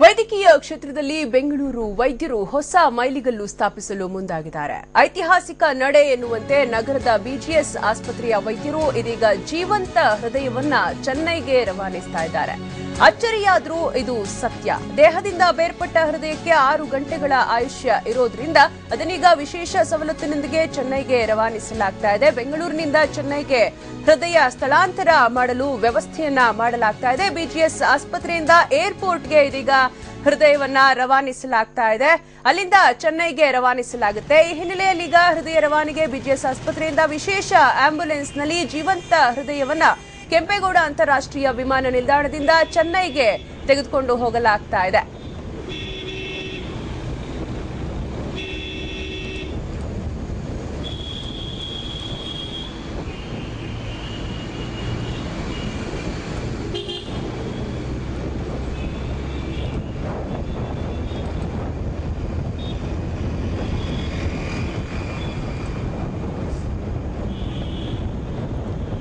ವೈದ್ಯಕೀಯ ಕ್ಷೇತ್ರದಲ್ಲಿ ಬೆಂಗಳೂರು ವೈದ್ಯರು ಹೊಸ ಮೈಲಿಗಲ್ಲು ಸ್ಥಾಪಿಸಲು ಮುಂದಾಗಿದ್ದಾರೆ. ಐತಿಹಾಸಿಕ ನಡೆ ಎನ್ನುವಂತೆ ನಗರದ ಬಿಜಿಎಸ್ ಆಸ್ಪತ್ರೆಯ ವೈದ್ಯರು ಇದೀಗ ಜೀವಂತ ಹೃದಯವನ್ನ ಚೆನ್ನೈಗೆ ರವಾನಿಸ್ತಾ ಇದ್ದಾರೆ. ಅಚ್ಚರಿಯಾದ್ರೂ ಇದು ಸತ್ಯ. ದೇಹದಿಂದ ಬೇರ್ಪಟ್ಟ ಹೃದಯಕ್ಕೆ 6 ಗಂಟೆಗಳ ಆಯುಷ್ಯ ಇರೋದ್ರಿಂದ ಅದನ್ನೀಗ ವಿಶೇಷ ಸವಲತ್ತಿನೊಂದಿಗೆ ಚೆನ್ನೈಗೆ ರವಾನಿಸಲಾಗ್ತಾ ಇದೆ. ಬೆಂಗಳೂರಿನಿಂದ ಚೆನ್ನೈಗೆ ಹೃದಯ ಸ್ಥಳಾಂತರ ಮಾಡಲು ವ್ಯವಸ್ಥೆಯನ್ನ ಮಾಡಲಾಗ್ತಾ ಇದೆ. ಬಿಜಿಎಸ್ ಆಸ್ಪತ್ರೆಯಿಂದ ಏರ್ಪೋರ್ಟ್ಗೆ ಇದೀಗ ಹೃದಯವನ್ನ ರವಾನಿಸಲಾಗ್ತಾ ಇದೆ. ಅಲ್ಲಿಂದ ಚೆನ್ನೈಗೆ ರವಾನಿಸಲಾಗುತ್ತೆ. ಈ ಹಿನ್ನೆಲೆಯಲ್ಲಿ ಈಗ ಹೃದಯ ರವಾನೆಗೆ ಬಿಜಿಎಸ್ ಆಸ್ಪತ್ರೆಯಿಂದ ವಿಶೇಷ ಆಂಬ್ಯುಲೆನ್ಸ್ನಲ್ಲಿ ಜೀವಂತ ಹೃದಯವನ್ನ ಕೆಂಪೇಗೌಡ ಅಂತಾರಾಷ್ಟ್ರೀಯ ವಿಮಾನ ನಿಲ್ದಾಣದಿಂದ ಚೆನ್ನೈಗೆ ತೆಗೆದುಕೊಂಡು ಹೋಗಲಾಗ್ತಾ ಇದೆ.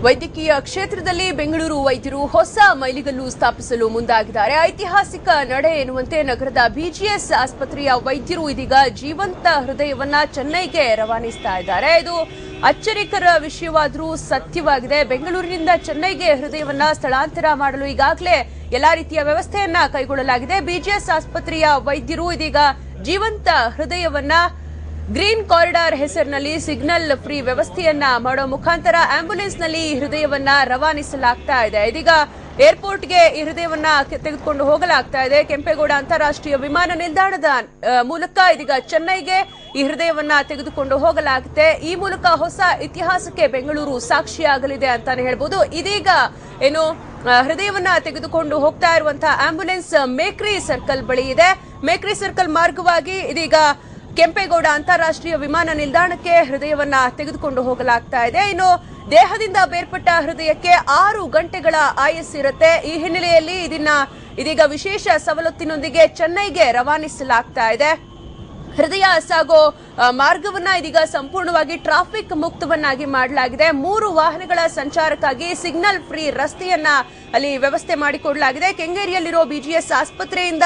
ವೈದ್ಯಕೀಯ ಕ್ಷೇತ್ರದಲ್ಲಿ ಬೆಂಗಳೂರು ವೈದ್ಯರು ಹೊಸ ಮೈಲಿಗಲ್ಲು ಸ್ಥಾಪಿಸಲು ಮುಂದಾಗಿದ್ದಾರೆ. ಐತಿಹಾಸಿಕ ನಡೆ ಎನ್ನುವಂತೆ ನಗರದ ಬಿಜಿಎಸ್ ಆಸ್ಪತ್ರೆಯ ವೈದ್ಯರು ಇದೀಗ ಜೀವಂತ ಹೃದಯವನ್ನ ಚೆನ್ನೈಗೆ ರವಾನಿಸ್ತಾ ಇದ್ದಾರೆ. ಇದು ಅಚ್ಚರಿಕರ ವಿಷಯವಾದರೂ ಸತ್ಯವಾಗಿದೆ. ಬೆಂಗಳೂರಿನಿಂದ ಚೆನ್ನೈಗೆ ಹೃದಯವನ್ನ ಸ್ಥಳಾಂತರ ಮಾಡಲು ಈಗಾಗಲೇ ಎಲ್ಲಾ ರೀತಿಯ ವ್ಯವಸ್ಥೆಯನ್ನ ಕೈಗೊಳ್ಳಲಾಗಿದೆ. ಬಿಜಿಎಸ್ ಆಸ್ಪತ್ರೆಯ ವೈದ್ಯರು ಇದೀಗ ಜೀವಂತ ಹೃದಯವನ್ನ ಗ್ರೀನ್ ಕಾರಿಡಾರ್ ಹೆಸರಿನಲ್ಲಿ ಸಿಗ್ನಲ್ ಫ್ರೀ ವ್ಯವಸ್ಥೆಯನ್ನ ಮಾಡೋ ಮುಖಾಂತರ ಆಂಬ್ಯುಲೆನ್ಸ್ನಲ್ಲಿ ಹೃದಯವನ್ನ ರವಾನಿಸಲಾಗ್ತಾ ಇದೆ. ಇದೀಗ ಏರ್ಪೋರ್ಟ್ಗೆ ಈ ಹೃದಯವನ್ನ ತೆಗೆದುಕೊಂಡು ಹೋಗಲಾಗ್ತಾ ಇದೆ. ಕೆಂಪೇಗೌಡ ಅಂತಾರಾಷ್ಟ್ರೀಯ ವಿಮಾನ ನಿಲ್ದಾಣದ ಮೂಲಕ ಇದೀಗ ಚೆನ್ನೈಗೆ ಈ ಹೃದಯವನ್ನ ತೆಗೆದುಕೊಂಡು ಹೋಗಲಾಗುತ್ತೆ. ಈ ಮೂಲಕ ಹೊಸ ಇತಿಹಾಸಕ್ಕೆ ಬೆಂಗಳೂರು ಸಾಕ್ಷಿಯಾಗಲಿದೆ ಅಂತಾನೆ ಹೇಳ್ಬೋದು. ಇದೀಗ ಏನು ಹೃದಯವನ್ನ ತೆಗೆದುಕೊಂಡು ಹೋಗ್ತಾ ಇರುವಂತಹ ಆಂಬ್ಯುಲೆನ್ಸ್ ಮೇಕ್ರಿ ಸರ್ಕಲ್ ಬಳಿ ಇದೆ. ಮೇಕ್ರಿ ಸರ್ಕಲ್ ಮಾರ್ಗವಾಗಿ ಇದೀಗ ಕೆಂಪೇಗೌಡ ಅಂತಾರಾಷ್ಟ್ರೀಯ ವಿಮಾನ ನಿಲ್ದಾಣಕ್ಕೆ ಹೃದಯವನ್ನ ತೆಗೆದುಕೊಂಡು ಹೋಗಲಾಗ್ತಾ ಇದೆ. ಇನ್ನು ದೇಹದಿಂದ ಬೇರ್ಪಟ್ಟ ಹೃದಯಕ್ಕೆ 6 ಗಂಟೆಗಳ ಆಯಸ್ಸಿರುತ್ತೆ. ಈ ಹಿನ್ನೆಲೆಯಲ್ಲಿ ಇದೀಗ ವಿಶೇಷ ಸವಲತ್ತಿನೊಂದಿಗೆ ಚೆನ್ನೈಗೆ ರವಾನಿಸಲಾಗ್ತಾ ಇದೆ. ಹೃದಯ ಸಾಗೋ ಮಾರ್ಗವನ್ನ ಇದೀಗ ಸಂಪೂರ್ಣವಾಗಿ ಟ್ರಾಫಿಕ್ ಮುಕ್ತವನ್ನಾಗಿ ಮಾಡಲಾಗಿದೆ. 3 ವಾಹನಗಳ ಸಂಚಾರಕ್ಕಾಗಿ ಸಿಗ್ನಲ್ ಫ್ರೀ ರಸ್ತೆಯನ್ನ ಅಲ್ಲಿ ವ್ಯವಸ್ಥೆ ಮಾಡಿಕೊಡಲಾಗಿದೆ. ಕೆಂಗೇರಿಯಲ್ಲಿರೋ ಬಿಜಿಎಸ್ ಆಸ್ಪತ್ರೆಯಿಂದ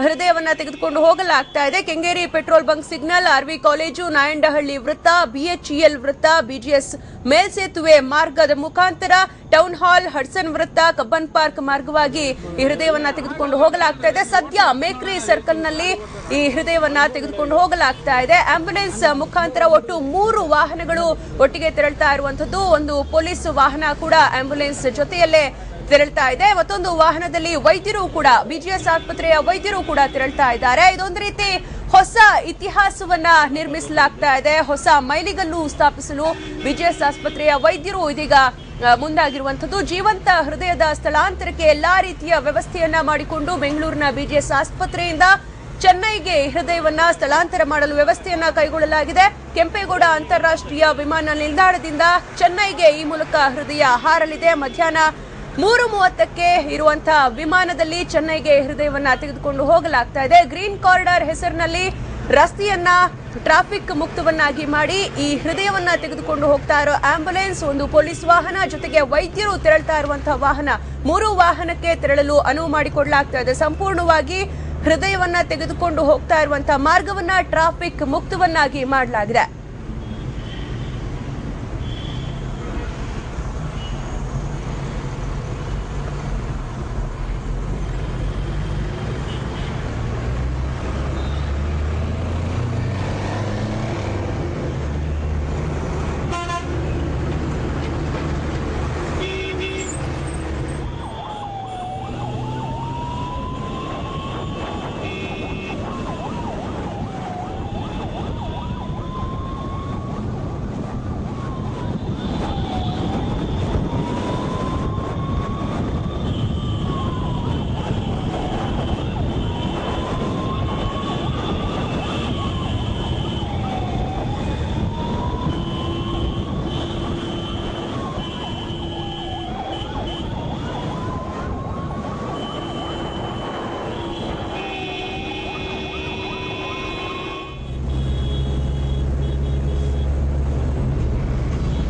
ಹೃದಯವನ್ನ ತೆಗೆದುಕೊಂಡು ಹೋಗಲಾಗ್ತಾ ಇದೆ. Kengeri petrol bunk signal, RV college, Nayandahalli ವೃತ್ತ, ಬಿಎಚ್ಇಎಲ್ ವೃತ್ತ, ಬಿಜಿಎಸ್ ಮೇಲ್ಸೇತುವೆ ಮಾರ್ಗದ ಮುಖಾಂತರ ಟೌನ್ ಹಾಲ್, ಹಡ್ಸನ್ ವೃತ್ತ, ಕಬ್ಬನ್ ಪಾರ್ಕ್ ಮಾರ್ಗವಾಗಿ ಈ ಹೃದಯವನ್ನ ತೆಗೆದುಕೊಂಡು ಹೋಗಲಾಗ್ತಾ ಇದೆ. ಸದ್ಯ ಮೇಕ್ರಿ ಸರ್ಕಲ್ ನಲ್ಲಿ ಈ ಹೃದಯವನ್ನ ತೆಗೆದುಕೊಂಡು ಹೋಗಲಾಗ್ತಾ ಇದೆ. ಆಂಬ್ಯುಲೆನ್ಸ್ ಮುಖಾಂತರ ಒಟ್ಟು 3 ವಾಹನಗಳು ಒಟ್ಟಿಗೆ ತೆರಳ್ತಾ ಇರುವಂತದ್ದು. ಒಂದು ಪೊಲೀಸ್ ವಾಹನ ಕೂಡ ಆಂಬ್ಯುಲೆನ್ಸ್ ಜೊತೆಯಲ್ಲೇ ತೆರಳ್ತಾ ಇದೆ. ಮತ್ತೊಂದು ವಾಹನದಲ್ಲಿ ವೈದ್ಯರು ಕೂಡ, ಬಿಜಿಎಸ್ ಆಸ್ಪತ್ರೆಯ ವೈದ್ಯರು ಕೂಡ ತೆರಳ್ತಾ ಇದ್ದಾರೆ. ಇದೊಂದು ರೀತಿ ಹೊಸ ಇತಿಹಾಸವನ್ನ ನಿರ್ಮಿಸಲಾಗ್ತಾ ಇದೆ. ಹೊಸ ಮೈಲಿಗಲ್ಲು ಸ್ಥಾಪಿಸಲು ಬಿಜಿಎಸ್ ಆಸ್ಪತ್ರೆಯ ವೈದ್ಯರು ಇದೀಗ ಮುಂದಾಗಿರುವಂತದ್ದು. ಜೀವಂತ ಹೃದಯದ ಸ್ಥಳಾಂತರಕ್ಕೆ ಎಲ್ಲಾ ರೀತಿಯ ವ್ಯವಸ್ಥೆಯನ್ನ ಮಾಡಿಕೊಂಡು ಬೆಂಗಳೂರಿನ ಬಿಜಿಎಸ್ ಆಸ್ಪತ್ರೆಯಿಂದ ಚೆನ್ನೈಗೆ ಹೃದಯವನ್ನ ಸ್ಥಳಾಂತರ ಮಾಡಲು ವ್ಯವಸ್ಥೆಯನ್ನ ಕೈಗೊಳ್ಳಲಾಗಿದೆ. ಕೆಂಪೇಗೌಡ ಅಂತಾರಾಷ್ಟ್ರೀಯ ವಿಮಾನ ನಿಲ್ದಾಣದಿಂದ ಚೆನ್ನೈಗೆ ಈ ಮೂಲಕ ಹೃದಯ ಹಾರಲಿದೆ. ಮಧ್ಯಾಹ್ನ 3:30ಕ್ಕೆ ಇರುವಂತಹ ವಿಮಾನದಲ್ಲಿ ಚೆನ್ನೈಗೆ ಹೃದಯವನ್ನ ತೆಗೆದುಕೊಂಡು ಹೋಗಲಾಗ್ತಾ ಇದೆ. ಗ್ರೀನ್ ಕಾರಿಡಾರ್ ಹೆಸರಿನಲ್ಲಿ ರಸ್ತೆಯನ್ನ ಟ್ರಾಫಿಕ್ ಮುಕ್ತವನ್ನಾಗಿ ಮಾಡಿ ಈ ಹೃದಯವನ್ನ ತೆಗೆದುಕೊಂಡು ಹೋಗ್ತಾ ಇರೋ ಆಂಬ್ಯುಲೆನ್ಸ್, ಒಂದು ಪೊಲೀಸ್ ವಾಹನ, ಜೊತೆಗೆ ವೈದ್ಯರು ತೆರಳ್ತಾ ಇರುವಂತಹ ವಾಹನ, 3 ವಾಹನಕ್ಕೆ ತೆರಳಲು ಅನುವು ಮಾಡಿಕೊಡಲಾಗ್ತಾ ಇದೆ. ಸಂಪೂರ್ಣವಾಗಿ ಹೃದಯವನ್ನ ತೆಗೆದುಕೊಂಡು ಹೋಗ್ತಾ ಇರುವಂತಹ ಮಾರ್ಗವನ್ನ ಟ್ರಾಫಿಕ್ ಮುಕ್ತವನ್ನಾಗಿ ಮಾಡಲಾಗಿದೆ.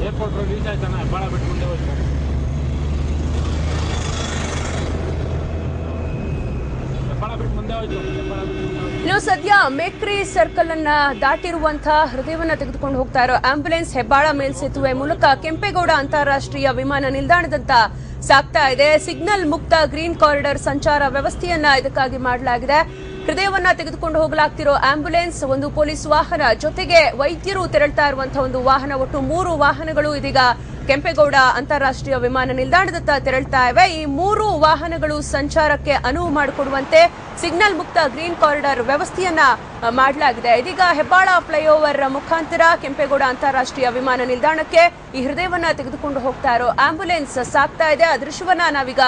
ಏರ್ಪೋರ್ಟ್ ರೀಚ್ ಆಯ್ತಾನೆ ಭಾಳ ಬಿಟ್ಟು ಮುಂದೆ ಹೋಗ್ತಾರೆ. ಭಾಳ ಬಿಟ್ಟು ಮುಂದೆ ಹೋಯ್ತು ಹೆಬ್ಬಾಳ ಬಿಟ್ಟು ಮುಂದೆ ಹೋಯ್ತು. ಇನ್ನು ಸದ್ಯ ಮೇಕ್ರಿ ಸರ್ಕಲ್ ಅನ್ನ ದಾಟಿರುವಂತಹ ಹೃದಯವನ್ನ ತೆಗೆದುಕೊಂಡು ಹೋಗ್ತಾ ಇರೋ ಆಂಬ್ಯುಲೆನ್ಸ್ ಹೆಬ್ಬಾಳ ಮೇಲ್ಸೇತುವೆ ಮೂಲಕ ಕೆಂಪೇಗೌಡ ಅಂತಾರಾಷ್ಟ್ರೀಯ ವಿಮಾನ ನಿಲ್ದಾಣದತ್ತ ಸಾಗ್ತಾ ಇದೆ. ಸಿಗ್ನಲ್ ಮುಕ್ತ ಗ್ರೀನ್ ಕಾರಿಡಾರ್ ಸಂಚಾರ ವ್ಯವಸ್ಥೆಯನ್ನ ಇದಕ್ಕಾಗಿ ಮಾಡಲಾಗಿದೆ. ಹೃದಯವನ್ನ ತೆಗೆದುಕೊಂಡು ಹೋಗಲಾಗ್ತಿರೋ ಆಂಬ್ಯುಲೆನ್ಸ್, ಒಂದು ಪೊಲೀಸ್ ವಾಹನ, ಜೊತೆಗೆ ವೈದ್ಯರು ತೆರಳ್ತಾ ಇರುವಂತಹ ಒಂದು ವಾಹನ, ಒಟ್ಟು 3 ವಾಹನಗಳು ಇದೀಗ ಕೆಂಪೇಗೌಡ ಅಂತಾರಾಷ್ಟ್ರೀಯ ವಿಮಾನ ನಿಲ್ದಾಣದತ್ತ ತೆರಳ್ತಾ ಇವೆ. ಈ 3 ವಾಹನಗಳು ಸಂಚಾರಕ್ಕೆ ಅನುವು ಮಾಡಿಕೊಡುವಂತೆ ಸಿಗ್ನಲ್ ಮುಕ್ತ ಗ್ರೀನ್ ಕಾರಿಡಾರ್ ವ್ಯವಸ್ಥೆಯನ್ನ ಮಾಡಲಾಗಿದೆ. ಇದೀಗ ಹೆಬ್ಬಾಳ ಫ್ಲೈಓವರ್ ಮುಖಾಂತರ ಕೆಂಪೇಗೌಡ ಅಂತಾರಾಷ್ಟ್ರೀಯ ವಿಮಾನ ನಿಲ್ದಾಣಕ್ಕೆ ಈ ಹೃದಯವನ್ನ ತೆಗೆದುಕೊಂಡು ಹೋಗ್ತಾ ಇರೋ ಆಂಬ್ಯುಲೆನ್ಸ್ ಸಾಗ್ತಾ ಇದೆ. ಆ ದೃಶ್ಯವನ್ನ ನಾವೀಗ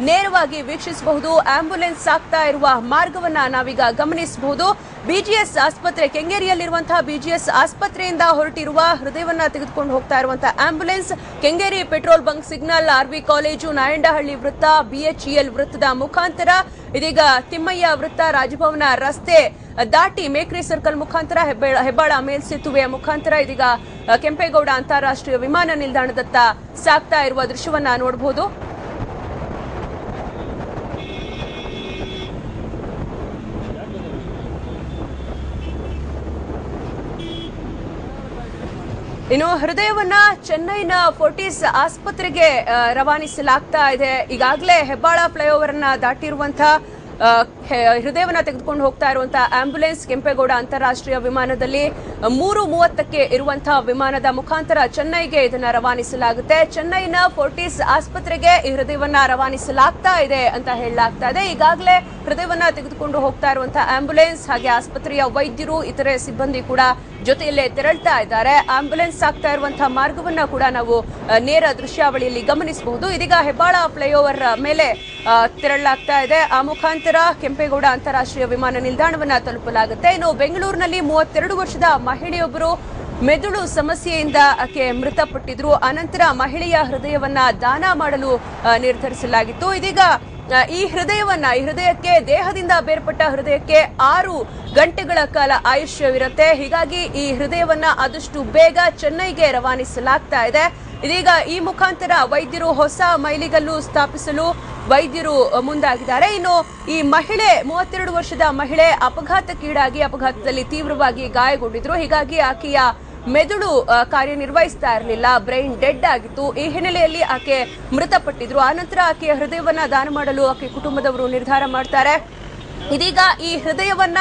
ನೇರವಾಗಿ ವೀಕ್ಷಿಸಬಹುದು. ಆಂಬ್ಯುಲೆನ್ಸ್ ಸಾಗ್ತಾ ಇರುವ ಮಾರ್ಗವನ್ನ ನಾವೀಗ ಗಮನಿಸಬಹುದು. ಬಿಜಿಎಸ್ ಆಸ್ಪತ್ರೆ, ಕೆಂಗೇರಿಯಲ್ಲಿರುವಂತಹ ಬಿಜಿಎಸ್ ಆಸ್ಪತ್ರೆಯಿಂದ ಹೊರಟಿರುವ ಹೃದಯವನ್ನ ತೆಗೆದುಕೊಂಡು ಹೋಗ್ತಾ ಇರುವಂತಹ ambulance Kengeri petrol bunk signal, RV college, Nayandahalli ವೃತ್ತ, ಬಿಎಚ್ಇಎಲ್ ವೃತ್ತದ ಮುಖಾಂತರ ಇದೀಗ ತಿಮ್ಮಯ್ಯ ವೃತ್ತ, ರಾಜಭವನ ರಸ್ತೆ ದಾಟಿ ಮೇಕ್ರಿ ಸರ್ಕಲ್ ಮುಖಾಂತರ ಹೆಬ್ಬಾಳ ಮೇಲ್ಸೇತುವೆಯ ಮುಖಾಂತರ ಇದೀಗ ಕೆಂಪೇಗೌಡ ಅಂತಾರಾಷ್ಟ್ರೀಯ ವಿಮಾನ ನಿಲ್ದಾಣದತ್ತ ಸಾಗ್ತಾ ಇರುವ ದೃಶ್ಯವನ್ನ ನೋಡಬಹುದು. ಇನ್ನು ಹೃದಯವನ್ನ ಚೆನ್ನೈನ ಫೋರ್ಟಿಸ್ ಆಸ್ಪತ್ರೆಗೆ ರವಾನಿಸಲಾಗ್ತಾ ಇದೆ. ಈಗಾಗಲೇ ಹೆಬ್ಬಾಳ ಫ್ಲೈಓವರ್ ಅನ್ನ ದಾಟಿರುವಂತಹ ಹೃದಯವನ್ನ ತೆಗೆದುಕೊಂಡು ಹೋಗ್ತಾ ಇರುವಂತಹ ಆಂಬ್ಯುಲೆನ್ಸ್ ಕೆಂಪೇಗೌಡ ಅಂತಾರಾಷ್ಟ್ರೀಯ ವಿಮಾನದಲ್ಲಿ 3:30ಕ್ಕೆ ಇರುವಂತಹ ವಿಮಾನದ ಮುಖಾಂತರ ಚೆನ್ನೈಗೆ ಇದನ್ನ ರವಾನಿಸಲಾಗುತ್ತೆ. ಚೆನ್ನೈನ ಫೋರ್ಟಿಸ್ ಆಸ್ಪತ್ರೆಗೆ ಈ ಹೃದಯವನ್ನ ರವಾನಿಸಲಾಗ್ತಾ ಇದೆ ಅಂತ ಹೇಳಲಾಗ್ತಾ ಇದೆ. ಈಗಾಗಲೇ ಹೃದಯವನ್ನ ತೆಗೆದುಕೊಂಡು ಹೋಗ್ತಾ ಇರುವಂತಹ ಆಂಬ್ಯುಲೆನ್ಸ್ ಹಾಗೆ ಆಸ್ಪತ್ರೆಯ ವೈದ್ಯರು, ಇತರೆ ಸಿಬ್ಬಂದಿ ಕೂಡ ಜೊತೆಯಲ್ಲೇ ತೆರಳ್ತಾ ಇದ್ದಾರೆ. ಆಂಬ್ಯುಲೆನ್ಸ್ ಸಾಗ್ತಾ ಇರುವಂತಹ ಮಾರ್ಗವನ್ನ ಕೂಡ ನಾವು ನೇರ ದೃಶ್ಯಾವಳಿಯಲ್ಲಿ ಗಮನಿಸಬಹುದು. ಇದೀಗ ಹೆಬ್ಬಾಳ ಫ್ಲೈಓವರ್ ಮೇಲೆ ತೆರಳಲಾಗ್ತಾ ಇದೆ. ಆ ಮುಖಾಂತರ ಕೆಂಪೇಗೌಡ ಅಂತಾರಾಷ್ಟ್ರೀಯ ವಿಮಾನ ನಿಲ್ದಾಣವನ್ನ ತಲುಪಲಾಗುತ್ತೆ. ಇನ್ನು ಬೆಂಗಳೂರಿನಲ್ಲಿ 32 ವರ್ಷದ ಮಹಿಳೆಯೊಬ್ಬರು ಮೆದುಳು ಸಮಸ್ಯೆಯಿಂದ ಆಕೆ ಮೃತಪಟ್ಟಿದ್ರು. ಅನಂತರ ಮಹಿಳೆಯ ಹೃದಯವನ್ನ ದಾನ ಮಾಡಲು ನಿರ್ಧರಿಸಲಾಗಿತ್ತು. ಇದೀಗ ಈ ಹೃದಯಕ್ಕೆ, ದೇಹದಿಂದ ಬೇರ್ಪಟ್ಟ ಹೃದಯಕ್ಕೆ 6 ಗಂಟೆಗಳ ಕಾಲ ಆಯುಷ್ಯವಿರುತ್ತೆ. ಹೀಗಾಗಿ ಈ ಹೃದಯವನ್ನ ಆದಷ್ಟು ಬೇಗ ಚೆನ್ನೈಗೆ ರವಾನಿಸಲಾಗ್ತಾ ಇದೆ. ಇದೀಗ ಈ ಮುಖಾಂತರ ವೈದ್ಯರು ಹೊಸ ಮೈಲಿಗಲ್ಲು ಸ್ಥಾಪಿಸಲು ವೈದ್ಯರು ಮುಂದಾಗಿದ್ದಾರೆ. ಇನ್ನು ಈ ಮಹಿಳೆ, 32 ವರ್ಷದ ಮಹಿಳೆ ಅಪಘಾತಕ್ಕೀಡಾಗಿ ಅಪಘಾತದಲ್ಲಿ ತೀವ್ರವಾಗಿ ಗಾಯಗೊಂಡಿದ್ರು. ಹೀಗಾಗಿ ಆಕೆಯ ಮೆದುಳು ಕಾರ್ಯನಿರ್ವಹಿಸ್ತಾ ಇರಲಿಲ್ಲ, ಬ್ರೈನ್ ಡೆಡ್ ಆಗಿತ್ತು. ಈ ಹಿನ್ನೆಲೆಯಲ್ಲಿ ಆಕೆ ಮೃತಪಟ್ಟಿದ್ರು. ಆನಂತರ ಆಕೆಯ ಹೃದಯವನ್ನ ದಾನ ಮಾಡಲು ಆಕೆ ಕುಟುಂಬದವರು ನಿರ್ಧಾರ ಮಾಡ್ತಾರೆ. ಇದೀಗ ಈ ಹೃದಯವನ್ನ,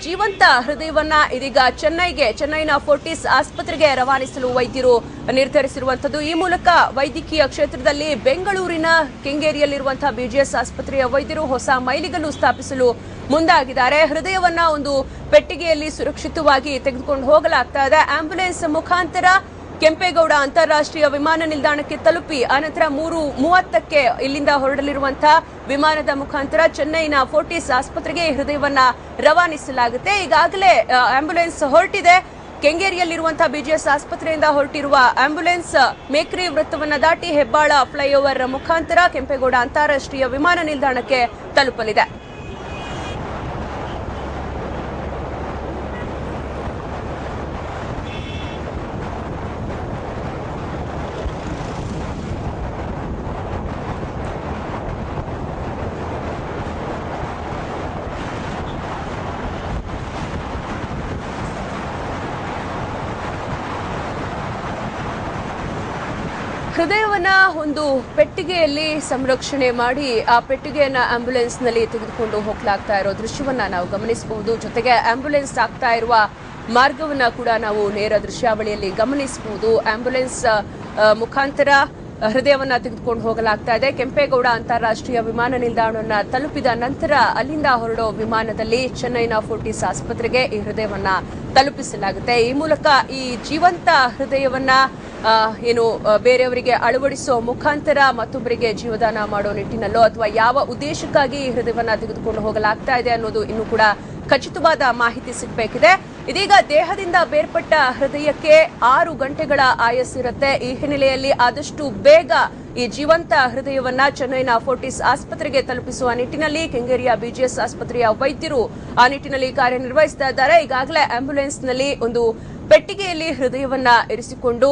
ಜೀವಂತ ಹೃದಯವನ್ನ ಇದೀಗ ಚೆನ್ನೈನ ಫೋರ್ಟಿಸ್ ಆಸ್ಪತ್ರೆಗೆ ರವಾನಿಸಲು ವೈದ್ಯರು ನಿರ್ಧರಿಸಿರುವಂತದ್ದು. ಈ ಮೂಲಕ ವೈದ್ಯಕೀಯ ಕ್ಷೇತ್ರದಲ್ಲಿ ಬೆಂಗಳೂರಿನ ಕೆಂಗೇರಿಯಲ್ಲಿರುವಂತಹ ಬಿಜಿಎಸ್ ಆಸ್ಪತ್ರೆಯ ವೈದ್ಯರು ಹೊಸ ಮೈಲಿಗಲ್ಲು ಸ್ಥಾಪಿಸಲು ಮುಂದಾಗಿದ್ದಾರೆ. ಹೃದಯವನ್ನ ಒಂದು ಪೆಟ್ಟಿಗೆಯಲ್ಲಿ ಸುರಕ್ಷಿತವಾಗಿ ತೆಗೆದುಕೊಂಡು ಹೋಗಲಾಗ್ತಾ ಇದೆ. ಆಂಬ್ಯುಲೆನ್ಸ್ ಮುಖಾಂತರ ಕೆಂಪೇಗೌಡ ಅಂತಾರಾಷ್ಟ್ರೀಯ ವಿಮಾನ ನಿಲ್ದಾಣಕ್ಕೆ ತಲುಪಿ ಅನಂತರ 3:30ಕ್ಕೆ ಇಲ್ಲಿಂದ ಹೊರಡಲಿರುವಂತಹ ವಿಮಾನದ ಮುಖಾಂತರ ಚೆನ್ನೈನ ಫೋರ್ಟಿಸ್ ಆಸ್ಪತ್ರೆಗೆ ಹೃದಯವನ್ನ ರವಾನಿಸಲಾಗುತ್ತೆ. ಈಗಾಗಲೇ ಆಂಬ್ಯುಲೆನ್ಸ್ ಹೊರಟಿದೆ. ಕೆಂಗೇರಿಯಲ್ಲಿರುವಂತಹ ಬಿಜಿಎಸ್ ಆಸ್ಪತ್ರೆಯಿಂದ ಹೊರಟಿರುವ ಆಂಬ್ಯುಲೆನ್ಸ್ ಮೇಕ್ರಿ ವೃತ್ತವನ್ನ ದಾಟಿ ಹೆಬ್ಬಾಳ ಫ್ಲೈಓವರ್ ಮುಖಾಂತರ ಕೆಂಪೇಗೌಡ ಅಂತಾರಾಷ್ಟ್ರೀಯ ವಿಮಾನ ನಿಲ್ದಾಣಕ್ಕೆ ತಲುಪಲಿದೆ. ಹೃದಯವನ್ನ ಒಂದು ಪೆಟ್ಟಿಗೆಯಲ್ಲಿ ಸಂರಕ್ಷಣೆ ಮಾಡಿ ಆ ಪೆಟ್ಟಿಗೆಯನ್ನ ಆಂಬ್ಯುಲೆನ್ಸ್ ನಲ್ಲಿ ತೆಗೆದುಕೊಂಡು ಹೋಗಲಾಗ್ತಾ ಇರೋ ದೃಶ್ಯವನ್ನ ನಾವು ಗಮನಿಸಬಹುದು. ಜೊತೆಗೆ ಆಂಬ್ಯುಲೆನ್ಸ್ ಆಗ್ತಾ ಇರುವ ಮಾರ್ಗವನ್ನ ಕೂಡ ನಾವು ನೇರ ದೃಶ್ಯಾವಳಿಯಲ್ಲಿ ಗಮನಿಸಬಹುದು. ಆಂಬ್ಯುಲೆನ್ಸ್ ಮುಖಾಂತರ ಹೃದಯವನ್ನ ತೆಗೆದುಕೊಂಡು ಹೋಗಲಾಗ್ತಾ ಇದೆ. ಕೆಂಪೇಗೌಡ ಅಂತಾರಾಷ್ಟ್ರೀಯ ವಿಮಾನ ನಿಲ್ದಾಣವನ್ನ ತಲುಪಿದ ನಂತರ ಅಲ್ಲಿಂದ ಹೊರಡೋ ವಿಮಾನದಲ್ಲಿ ಚೆನ್ನೈನ ಫೋರ್ಟಿಸ್ ಆಸ್ಪತ್ರೆಗೆ ಈ ಹೃದಯವನ್ನ ತಲುಪಿಸಲಾಗುತ್ತೆ. ಈ ಮೂಲಕ ಈ ಜೀವಂತ ಹೃದಯವನ್ನ ಬೇರೆಯವರಿಗೆ ಅಳವಡಿಸೋ ಮುಖಾಂತರ ಮತ್ತೊಬ್ಬರಿಗೆ ಜೀವದಾನ ಮಾಡೋ ನಿಟ್ಟಿನಲ್ಲೋ ಅಥವಾ ಯಾವ ಉದ್ದೇಶಕ್ಕಾಗಿ ಈ ಹೃದಯವನ್ನ ತೆಗೆದುಕೊಂಡು ಹೋಗಲಾಗ್ತಾ ಇದೆ ಅನ್ನೋದು ಇನ್ನೂ ಕೂಡ ಖಚಿತವಾದ ಮಾಹಿತಿ ಸಿಗಬೇಕಿದೆ. ಇದೀಗ ದೇಹದಿಂದ ಬೇರ್ಪಟ್ಟ ಹೃದಯಕ್ಕೆ 6 ಗಂಟೆಗಳ ಆಯಸ್ಸಿರುತ್ತೆ. ಈ ಹಿನ್ನೆಲೆಯಲ್ಲಿ ಆದಷ್ಟು ಬೇಗ ಈ ಜೀವಂತ ಹೃದಯವನ್ನ ಚೆನ್ನೈನ ಫೋರ್ಟಿಸ್ ಆಸ್ಪತ್ರೆಗೆ ತಲುಪಿಸುವ ನಿಟ್ಟಿನಲ್ಲಿ ಕೆಂಗೇರಿಯ ಬಿಜಿಎಸ್ ಆಸ್ಪತ್ರೆಯ ವೈದ್ಯರು ಆ ನಿಟ್ಟಿನಲ್ಲಿ ಕಾರ್ಯನಿರ್ವಹಿಸ್ತಾ ಇದ್ದಾರೆ. ಈಗಾಗಲೇ ಆಂಬ್ಯುಲೆನ್ಸ್ ನಲ್ಲಿ ಒಂದು ಪೆಟ್ಟಿಗೆಯಲ್ಲಿ ಹೃದಯವನ್ನ ಇರಿಸಿಕೊಂಡು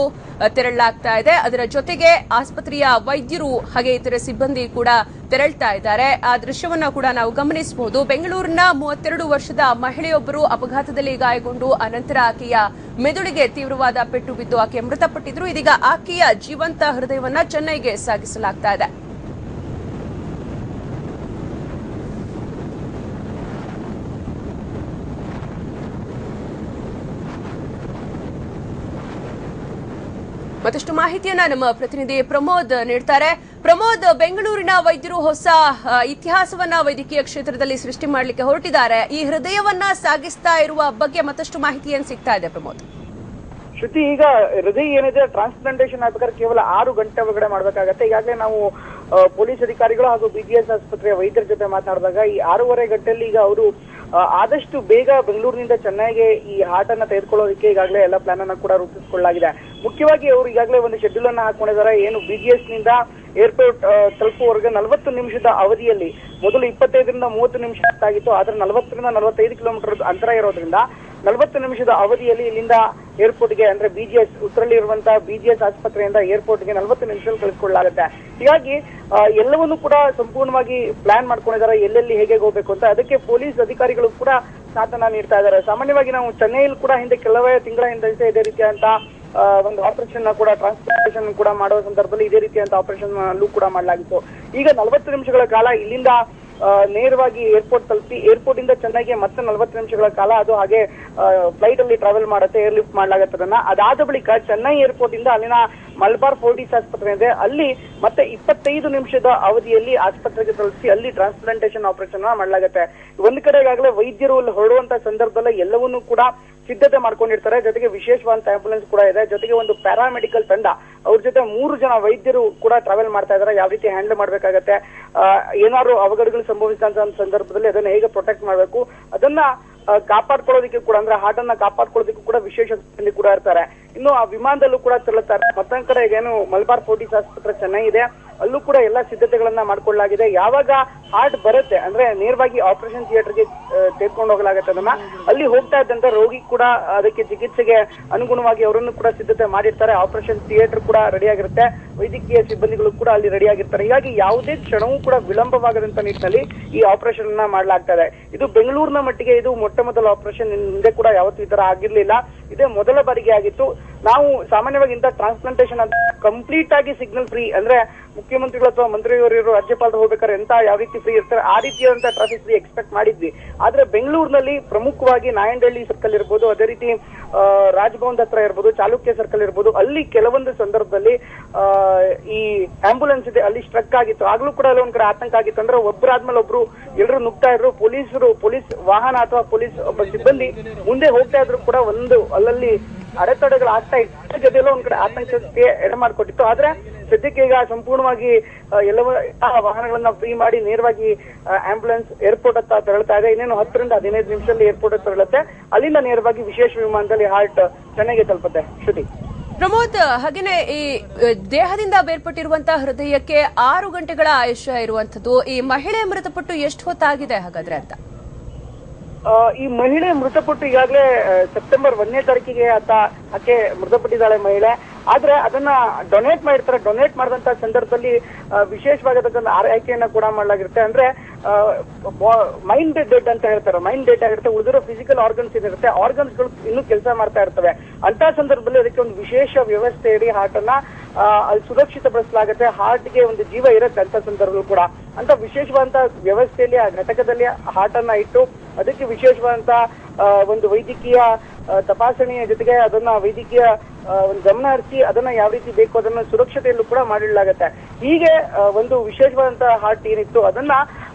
ತೆರಳಲಾಗ್ತಾ ಇದೆ. ಅದರ ಜೊತೆಗೆ ಆಸ್ಪತ್ರೆಯ ವೈದ್ಯರು ಹಾಗೆ ಇತರ ಸಿಬ್ಬಂದಿ ಕೂಡ ತೆರಳ್ತಾ ಇದ್ದಾರೆ. ಆ ದೃಶ್ಯವನ್ನ ಕೂಡ ನಾವು ಗಮನಿಸಬಹುದು. ಬೆಂಗಳೂರಿನ 32 ವರ್ಷದ ಮಹಿಳೆಯೊಬ್ಬರು ಅಪಘಾತದಲ್ಲಿ ಗಾಯಗೊಂಡು ಅನಂತರ ಆಕೆಯ ಮೆದುಳಿಗೆ ತೀವ್ರವಾದ ಪೆಟ್ಟು ಬಿದ್ದು ಆಕೆ ಮೃತಪಟ್ಟಿದ್ರು. ಇದೀಗ ಆಕೆಯ ಜೀವಂತ ಹೃದಯವನ್ನ ಚೆನ್ನೈಗೆ ಸಾಗಿಸಲಾಗ್ತಾ ಇದೆ. ಮತ್ತಷ್ಟು ಮಾಹಿತಿಯನ್ನ ನಮ್ಮ ಪ್ರತಿನಿಧಿ ಪ್ರಮೋದ್ ನೀಡ್ತಾರೆ. ಪ್ರಮೋದ್, ಬೆಂಗಳೂರಿನ ವೈದ್ಯರು ಹೊಸ ಇತಿಹಾಸವನ್ನ ವೈದ್ಯಕೀಯ ಕ್ಷೇತ್ರದಲ್ಲಿ ಸೃಷ್ಟಿ ಮಾಡಲಿಕ್ಕೆ ಹೊರಟಿದ್ದಾರೆ. ಈ ಹೃದಯವನ್ನ ಸಾಗಿಸ್ತಾ ಇರುವ ಬಗ್ಗೆ ಮತ್ತಷ್ಟು ಮಾಹಿತಿ ಏನ್ ಸಿಗ್ತಾ ಇದೆ ಪ್ರಮೋದ್? ಶ್ರುತಿ, ಈಗ ಹೃದಯ ಏನಿದೆ ಟ್ರಾನ್ಸ್ಪ್ಲಾಂಟೇಷನ್ ಆಗ್ಬೇಕಾದ್ರೆ ಕೇವಲ 6 ಗಂಟೆ ಒಳಗಡೆ ಮಾಡ್ಬೇಕಾಗತ್ತೆ. ಈಗಾಗಲೇ ನಾವು ಪೊಲೀಸ್ ಅಧಿಕಾರಿಗಳು ಹಾಗೂ BGS ಆಸ್ಪತ್ರೆಯ ವೈದ್ಯರ ಜೊತೆ ಮಾತನಾಡಿದಾಗ ಈ 6.5 ಗಂಟೆಯಲ್ಲಿ ಈಗ ಅವರು ಆದಷ್ಟು ಬೇಗ ಬೆಂಗಳೂರಿನಿಂದ ಚೆನ್ನೈಗೆ ಈ ಹಾರ್ಟ್ ಅನ್ನ ತೆಗೆದುಕೊಳ್ಳೋದಕ್ಕೆ ಈಗಾಗಲೇ ಎಲ್ಲ ಪ್ಲಾನ್ ಅನ್ನ ಕೂಡ ರೂಪಿಸಿಕೊಳ್ಳಲಾಗಿದೆ. ಮುಖ್ಯವಾಗಿ ಅವರು ಈಗಾಗಲೇ ಒಂದು ಶೆಡ್ಯೂಲ್ ಅನ್ನ ಹಾಕೊಂಡಿದ್ದಾರೆ. ಏನು BGS ನಿಂದ ಏರ್ಪೋರ್ಟ್ ತಲುಪುವವರೆಗೆ 40 ನಿಮಿಷದ ಅವಧಿಯಲ್ಲಿ, ಮೊದಲು 25ರಿಂದ 30 ನಿಮಿಷ ಆಗಿತ್ತು, ಆದ್ರೆ 40ರಿಂದ 45 ಕಿಲೋಮೀಟರ್ ಅಂತರ ಇರೋದ್ರಿಂದ 40 ನಿಮಿಷದ ಅವಧಿಯಲ್ಲಿ ಇಲ್ಲಿಂದ ಏರ್ಪೋರ್ಟ್ಗೆ ಅಂದ್ರೆ BGS ಉತ್ತರಲ್ಲಿ ಇರುವಂತಹ BGS ಆಸ್ಪತ್ರೆಯಿಂದ ಏರ್ಪೋರ್ಟ್ಗೆ 40 ನಿಮಿಷದಲ್ಲಿ ಕಳಿಸಿಕೊಳ್ಳಲಾಗುತ್ತೆ. ಹೀಗಾಗಿ ಎಲ್ಲವನ್ನೂ ಕೂಡ ಸಂಪೂರ್ಣವಾಗಿ ಪ್ಲಾನ್ ಮಾಡ್ಕೊಂಡಿದ್ದಾರೆ, ಎಲ್ಲೆಲ್ಲಿ ಹೇಗೆ ಹೋಗ್ಬೇಕು ಅಂತ. ಅದಕ್ಕೆ ಪೊಲೀಸ್ ಅಧಿಕಾರಿಗಳು ಕೂಡ ಸಾಥನ್ನ ನೀಡ್ತಾ ಇದ್ದಾರೆ. ಸಾಮಾನ್ಯವಾಗಿ ನಾವು ಚೆನ್ನೈಯಲ್ಲಿ ಕೂಡ ಹಿಂದೆ ಕೆಲವೇ ತಿಂಗಳ ಹಿಂದೆ ಇದೇ ರೀತಿಯಂತ ಒಂದು ಆಪರೇಷನ್ ಕೂಡ ಟ್ರಾನ್ಸ್ಪ್ಲಾಂಟೇಷನ್ ಕೂಡ ಮಾಡುವ ಸಂದರ್ಭದಲ್ಲಿ ಇದೇ ರೀತಿಯಂತ ಆಪರೇಷನ್ ಅಲ್ಲೂ ಕೂಡ ಮಾಡಲಾಗಿತ್ತು. ಈಗ 40 ನಿಮಿಷಗಳ ಕಾಲ ಇಲ್ಲಿಂದ ನೇರವಾಗಿ ಏರ್ಪೋರ್ಟ್ ತಲುಪಿ ಏರ್ಪೋರ್ಟ್ ಇಂದ ಚೆನ್ನೈಗೆ ಮತ್ತೆ 40 ನಿಮಿಷಗಳ ಕಾಲ ಅದು ಹಾಗೆ ಫ್ಲೈಟ್ ಅಲ್ಲಿ ಟ್ರಾವೆಲ್ ಮಾಡುತ್ತೆ, ಏರ್ ಲಿಫ್ಟ್ ಮಾಡಲಾಗುತ್ತೆ. ಅದಾದ ಬಳಿಕ ಚೆನ್ನೈ ಏರ್ಪೋರ್ಟ್ ಇಂದ ಅಲ್ಲಿನ ಮಲಬಾರ್ ಫೋರ್ಟಿಸ್ ಆಸ್ಪತ್ರೆ ಇದೆ, ಅಲ್ಲಿ ಮತ್ತೆ 25 ನಿಮಿಷದ ಅವಧಿಯಲ್ಲಿ ಆಸ್ಪತ್ರೆಗೆ ತಲುಪಿಸಿ ಅಲ್ಲಿ ಟ್ರಾನ್ಸ್ಪ್ಲಾಂಟೇಷನ್ ಆಪರೇಷನ್ ಮಾಡಲಾಗುತ್ತೆ. ಒಂದು ಕಡೆ ಈಗಾಗಲೇ ವೈದ್ಯರು ಅಲ್ಲಿ ಹೊರಡುವಂತ ಸಂದರ್ಭದಲ್ಲಿ ಎಲ್ಲವನ್ನೂ ಕೂಡ ಸಿದ್ಧತೆ ಮಾಡ್ಕೊಂಡಿರ್ತಾರೆ. ಜೊತೆಗೆ ವಿಶೇಷವಾದಂತ ಆಂಬುಲೆನ್ಸ್ ಕೂಡ ಇದೆ, ಜೊತೆಗೆ ಒಂದು ಪ್ಯಾರಾಮೆಡಿಕಲ್ ತಂಡ, ಅವ್ರ ಜೊತೆ 3 ಜನ ವೈದ್ಯರು ಕೂಡ ಟ್ರಾವೆಲ್ ಮಾಡ್ತಾ ಇದ್ದಾರೆ. ಯಾವ ರೀತಿ ಹ್ಯಾಂಡಲ್ ಮಾಡ್ಬೇಕಾಗತ್ತೆ, ಏನಾದ್ರು ಅವಘಡಗಳು ಸಂಭವಿಸಿದಂತ ಸಂದರ್ಭದಲ್ಲಿ ಅದನ್ನ ಹೇಗೆ ಪ್ರೊಟೆಕ್ಟ್ ಮಾಡಬೇಕು, ಅದನ್ನ ಕಾಪಾಡ್ಕೊಳ್ಳೋದಕ್ಕೆ ಕೂಡ ಅಂದ್ರೆ ಹಾರ್ಟ್ ಅನ್ನ ಕಾಪಾಡ್ಕೊಳ್ಳೋದಕ್ಕೆ ಕೂಡ ವಿಶೇಷ ಸಿಬ್ಬಂದಿ ಕೂಡ ಇರ್ತಾರೆ. ಇನ್ನು ಆ ವಿಮಾನದಲ್ಲೂ ಕೂಡ ತೆರಳುತ್ತಾರೆ. ಮತ್ತೊಂದ್ ಕಡೆ ಏನು ಮಲಬಾರ್ ಫೋರ್ಟಿಸ್ ಆಸ್ಪತ್ರೆ ಚೆನ್ನೈ ಇದೆ, ಅಲ್ಲೂ ಕೂಡ ಎಲ್ಲಾ ಸಿದ್ಧತೆಗಳನ್ನ ಮಾಡ್ಕೊಳ್ಳಲಾಗಿದೆ. ಯಾವಾಗ ಹಾರ್ಟ್ ಬರುತ್ತೆ ಅಂದ್ರೆ ನೇರವಾಗಿ ಆಪರೇಷನ್ ಥಿಯೇಟರ್ಗೆ ತೆಗೆದುಕೊಂಡು ಹೋಗಲಾಗುತ್ತೆ. ಅದನ್ನ ಅಲ್ಲಿ ಹೋಗ್ತಾ ಇದ್ದಂತ ರೋಗಿ ಕೂಡ ಅದಕ್ಕೆ ಚಿಕಿತ್ಸೆಗೆ ಅನುಗುಣವಾಗಿ ಅವರನ್ನು ಕೂಡ ಸಿದ್ಧತೆ ಮಾಡಿರ್ತಾರೆ. ಆಪರೇಷನ್ ಥಿಯೇಟರ್ ಕೂಡ ರೆಡಿ ಆಗಿರುತ್ತೆ, ವೈದ್ಯಕೀಯ ಸಿಬ್ಬಂದಿಗಳು ಕೂಡ ಅಲ್ಲಿ ರೆಡಿ ಆಗಿರ್ತಾರೆ. ಹೀಗಾಗಿ ಯಾವುದೇ ಕ್ಷಣವೂ ಕೂಡ ವಿಳಂಬವಾಗದಂತ ನಿಟ್ಟಿನಲ್ಲಿ ಈ ಆಪರೇಷನ್ ಅನ್ನ ಮಾಡಲಾಗ್ತಾ ಇದೆ. ಇದು ಬೆಂಗಳೂರಿನ ಮಟ್ಟಿಗೆ ಇದು ಮೊಟ್ಟ ಮೊದಲ ಆಪರೇಷನ್. ಹಿಂದೆ ಕೂಡ ಯಾವತ್ತೂ ಈ ತರ ಆಗಿರ್ಲಿಲ್ಲ, ಇದೇ ಮೊದಲ ಬಾರಿಗೆ ಆಗಿತ್ತು. ನಾವು ಸಾಮಾನ್ಯವಾಗಿ ಇಂಥ ಟ್ರಾನ್ಸ್ಪ್ಲಾಂಟೇಷನ್ ಅಂತ ಕಂಪ್ಲೀಟ್ ಆಗಿ ಸಿಗ್ನಲ್ ಫ್ರೀ ಅಂದ್ರೆ ಮುಖ್ಯಮಂತ್ರಿಗಳು ಅಥವಾ ಮಂತ್ರಿಯವರು ರಾಜ್ಯಪಾಲರು ಹೋಗ್ಬೇಕಾದ್ರೆ ಎಂತ ಯಾವ ರೀತಿ ಫ್ರೀ ಇರ್ತಾರೆ ಆ ರೀತಿಯಾದಂತಹ ಟ್ರಾಫಿಕ್ ಫ್ರೀ ಎಕ್ಸ್ಪೆಕ್ಟ್ ಮಾಡಿದ್ವಿ. ಆದ್ರೆ ಬೆಂಗಳೂರಿನಲ್ಲಿ ಪ್ರಮುಖವಾಗಿ ನಾಯಂಡಹಳ್ಳಿ ಸರ್ಕಲ್ ಇರ್ಬೋದು, ಅದೇ ರೀತಿ ರಾಜಭವನ್ ಹತ್ರ ಇರ್ಬೋದು, ಚಾಲುಕ್ಯ ಸರ್ಕಲ್ ಇರ್ಬೋದು, ಅಲ್ಲಿ ಕೆಲವೊಂದು ಸಂದರ್ಭದಲ್ಲಿ ಈ ಆಂಬುಲೆನ್ಸ್ ಇದೆ ಅಲ್ಲಿ ಸ್ಟ್ರಕ್ ಆಗಿತ್ತು. ಆಗ್ಲೂ ಕೂಡ ಅಲ್ಲಿ ಒಂದ್ ಕಡೆ ಆತಂಕ ಆಗಿತ್ತು. ಅಂದ್ರೆ ಒಬ್ಬರಾದ್ಮೇಲೆ ಒಬ್ರು ಎಲ್ಲರೂ ನುಗ್ತಾ ಇದ್ರು. ಪೊಲೀಸ್ ವಾಹನ ಅಥವಾ ಪೊಲೀಸ್ ಒಬ್ಬ ಸಿಬ್ಬಂದಿ ಮುಂದೆ ಹೋಗ್ತಾ ಇದ್ರು ಕೂಡ ಒಂದು ಅಲ್ಲಲ್ಲಿ ಅಡೆತಡೆಗಳು ಆಗ್ತಾ ಇತ್ತು. ಜೊತೆಲ್ಲ ಒಂದ್ ಕಡೆ ಆತಂಕಕ್ಕೆ ಎಡೆ ಮಾಡಿಕೊಟ್ಟಿತ್ತು. ಆದ್ರೆ ಸದ್ಯಕ್ಕೆ ಈಗ ಸಂಪೂರ್ಣವಾಗಿ ಎಲ್ಲವೂ ವಾಹನಗಳನ್ನ ಫ್ರೀ ಮಾಡಿ ನೇರವಾಗಿ ಆಂಬುಲೆನ್ಸ್ ಏರ್ಪೋರ್ಟ್ ಹತ್ತ ತೆರಳುತ್ತಾ ಇದೆ. ಇನ್ನೇನು 10ರಿಂದ 15 ನಿಮಿಷದಲ್ಲಿ ಏರ್ಪೋರ್ಟ್ ತೆರಳುತ್ತೆ. ಅಲ್ಲಿಂದ ನೇರವಾಗಿ ವಿಶೇಷ ವಿಮಾನದಲ್ಲಿ ಹಾರ್ಟ್ ಚೆನ್ನೈಗೆ ತಲುಪುತ್ತೆ. ಶ್ರುತಿ. ಪ್ರಮೋದ್, ಹಾಗೇನೆ ಈ ದೇಹದಿಂದ ಬೇರ್ಪಟ್ಟಿರುವಂತಹ ಹೃದಯಕ್ಕೆ 6 ಗಂಟೆಗಳ ಆಯುಷ್ಯ ಇರುವಂತದ್ದು. ಈ ಮಹಿಳೆ ಮೃತಪಟ್ಟು ಎಷ್ಟು ಹೊತ್ತಾಗಿದೆ ಹಾಗಾದ್ರೆ ಅಂತ? ಈ ಮಹಿಳೆ ಮೃತಪಟ್ಟು ಈಗಾಗಲೇ ಸೆಪ್ಟೆಂಬರ್ 1ನೇ ತಾರೀಕಿಗೆ ಆಕೆ ಮೃತಪಟ್ಟಿದ್ದಾಳೆ ಮಹಿಳೆ. ಆದ್ರೆ ಅದನ್ನ ಡೊನೇಟ್ ಮಾಡಿರ್ತಾರೆ. ಡೊನೇಟ್ ಮಾಡಿದಂತ ಸಂದರ್ಭದಲ್ಲಿ ವಿಶೇಷವಾಗಿರ್ತಕ್ಕಂಥ ಆರೈಕೆಯನ್ನ ಕೂಡ ಮಾಡಲಾಗಿರುತ್ತೆ. ಅಂದ್ರೆ ಮೈಂಡ್ ಡೆಡ್ ಅಂತ ಹೇಳ್ತಾರೆ, ಮೈಂಡ್ ಡೆಡ್ ಆಗಿರುತ್ತೆ. ಉಳಿದಿರೋ ಫಿಸಿಕಲ್ ಆರ್ಗನ್ಸ್ ಏನಿರುತ್ತೆ, ಆರ್ಗನ್ಸ್ಗಳು ಇನ್ನೂ ಕೆಲಸ ಮಾಡ್ತಾ ಇರ್ತವೆ. ಅಂತ ಸಂದರ್ಭದಲ್ಲಿ ಅದಕ್ಕೆ ಒಂದು ವಿಶೇಷ ವ್ಯವಸ್ಥೆ ಇಡಿ ಹಾರ್ಟ್ ಅನ್ನ ಅಲ್ಲಿ ಸುರಕ್ಷಿತಪಡಿಸಲಾಗುತ್ತೆ. ಹಾರ್ಟ್ಗೆ ಒಂದು ಜೀವ ಇರುತ್ತೆ ಅಂತ ಸಂದರ್ಭದಲ್ಲೂ ಕೂಡ. ಅಂತ ವಿಶೇಷವಾದಂತ ವ್ಯವಸ್ಥೆಯಲ್ಲಿ ಆ ಘಟಕದಲ್ಲಿ ಹಾರ್ಟ್ ಅನ್ನ ಇಟ್ಟು ಅದಕ್ಕೆ ವಿಶೇಷವಾದಂತ ಒಂದು ವೈದ್ಯಕೀಯ ತಪಾಸಣೆಯ ಜೊತೆಗೆ ಅದನ್ನ ವೈದ್ಯಕೀಯ ಒಂದು ಗಮನ ಹರಿಸಿ ಅದನ್ನ ಯಾವ ರೀತಿ ಬೇಕು ಅದನ್ನ ಸುರಕ್ಷತೆಯಲ್ಲೂ ಕೂಡ ಮಾಡಿಡಲಾಗುತ್ತೆ. ಹೀಗೆ ಒಂದು ವಿಶೇಷವಾದಂತಹ ಹಾರ್ಟ್ ಏನಿತ್ತು ಅದನ್ನ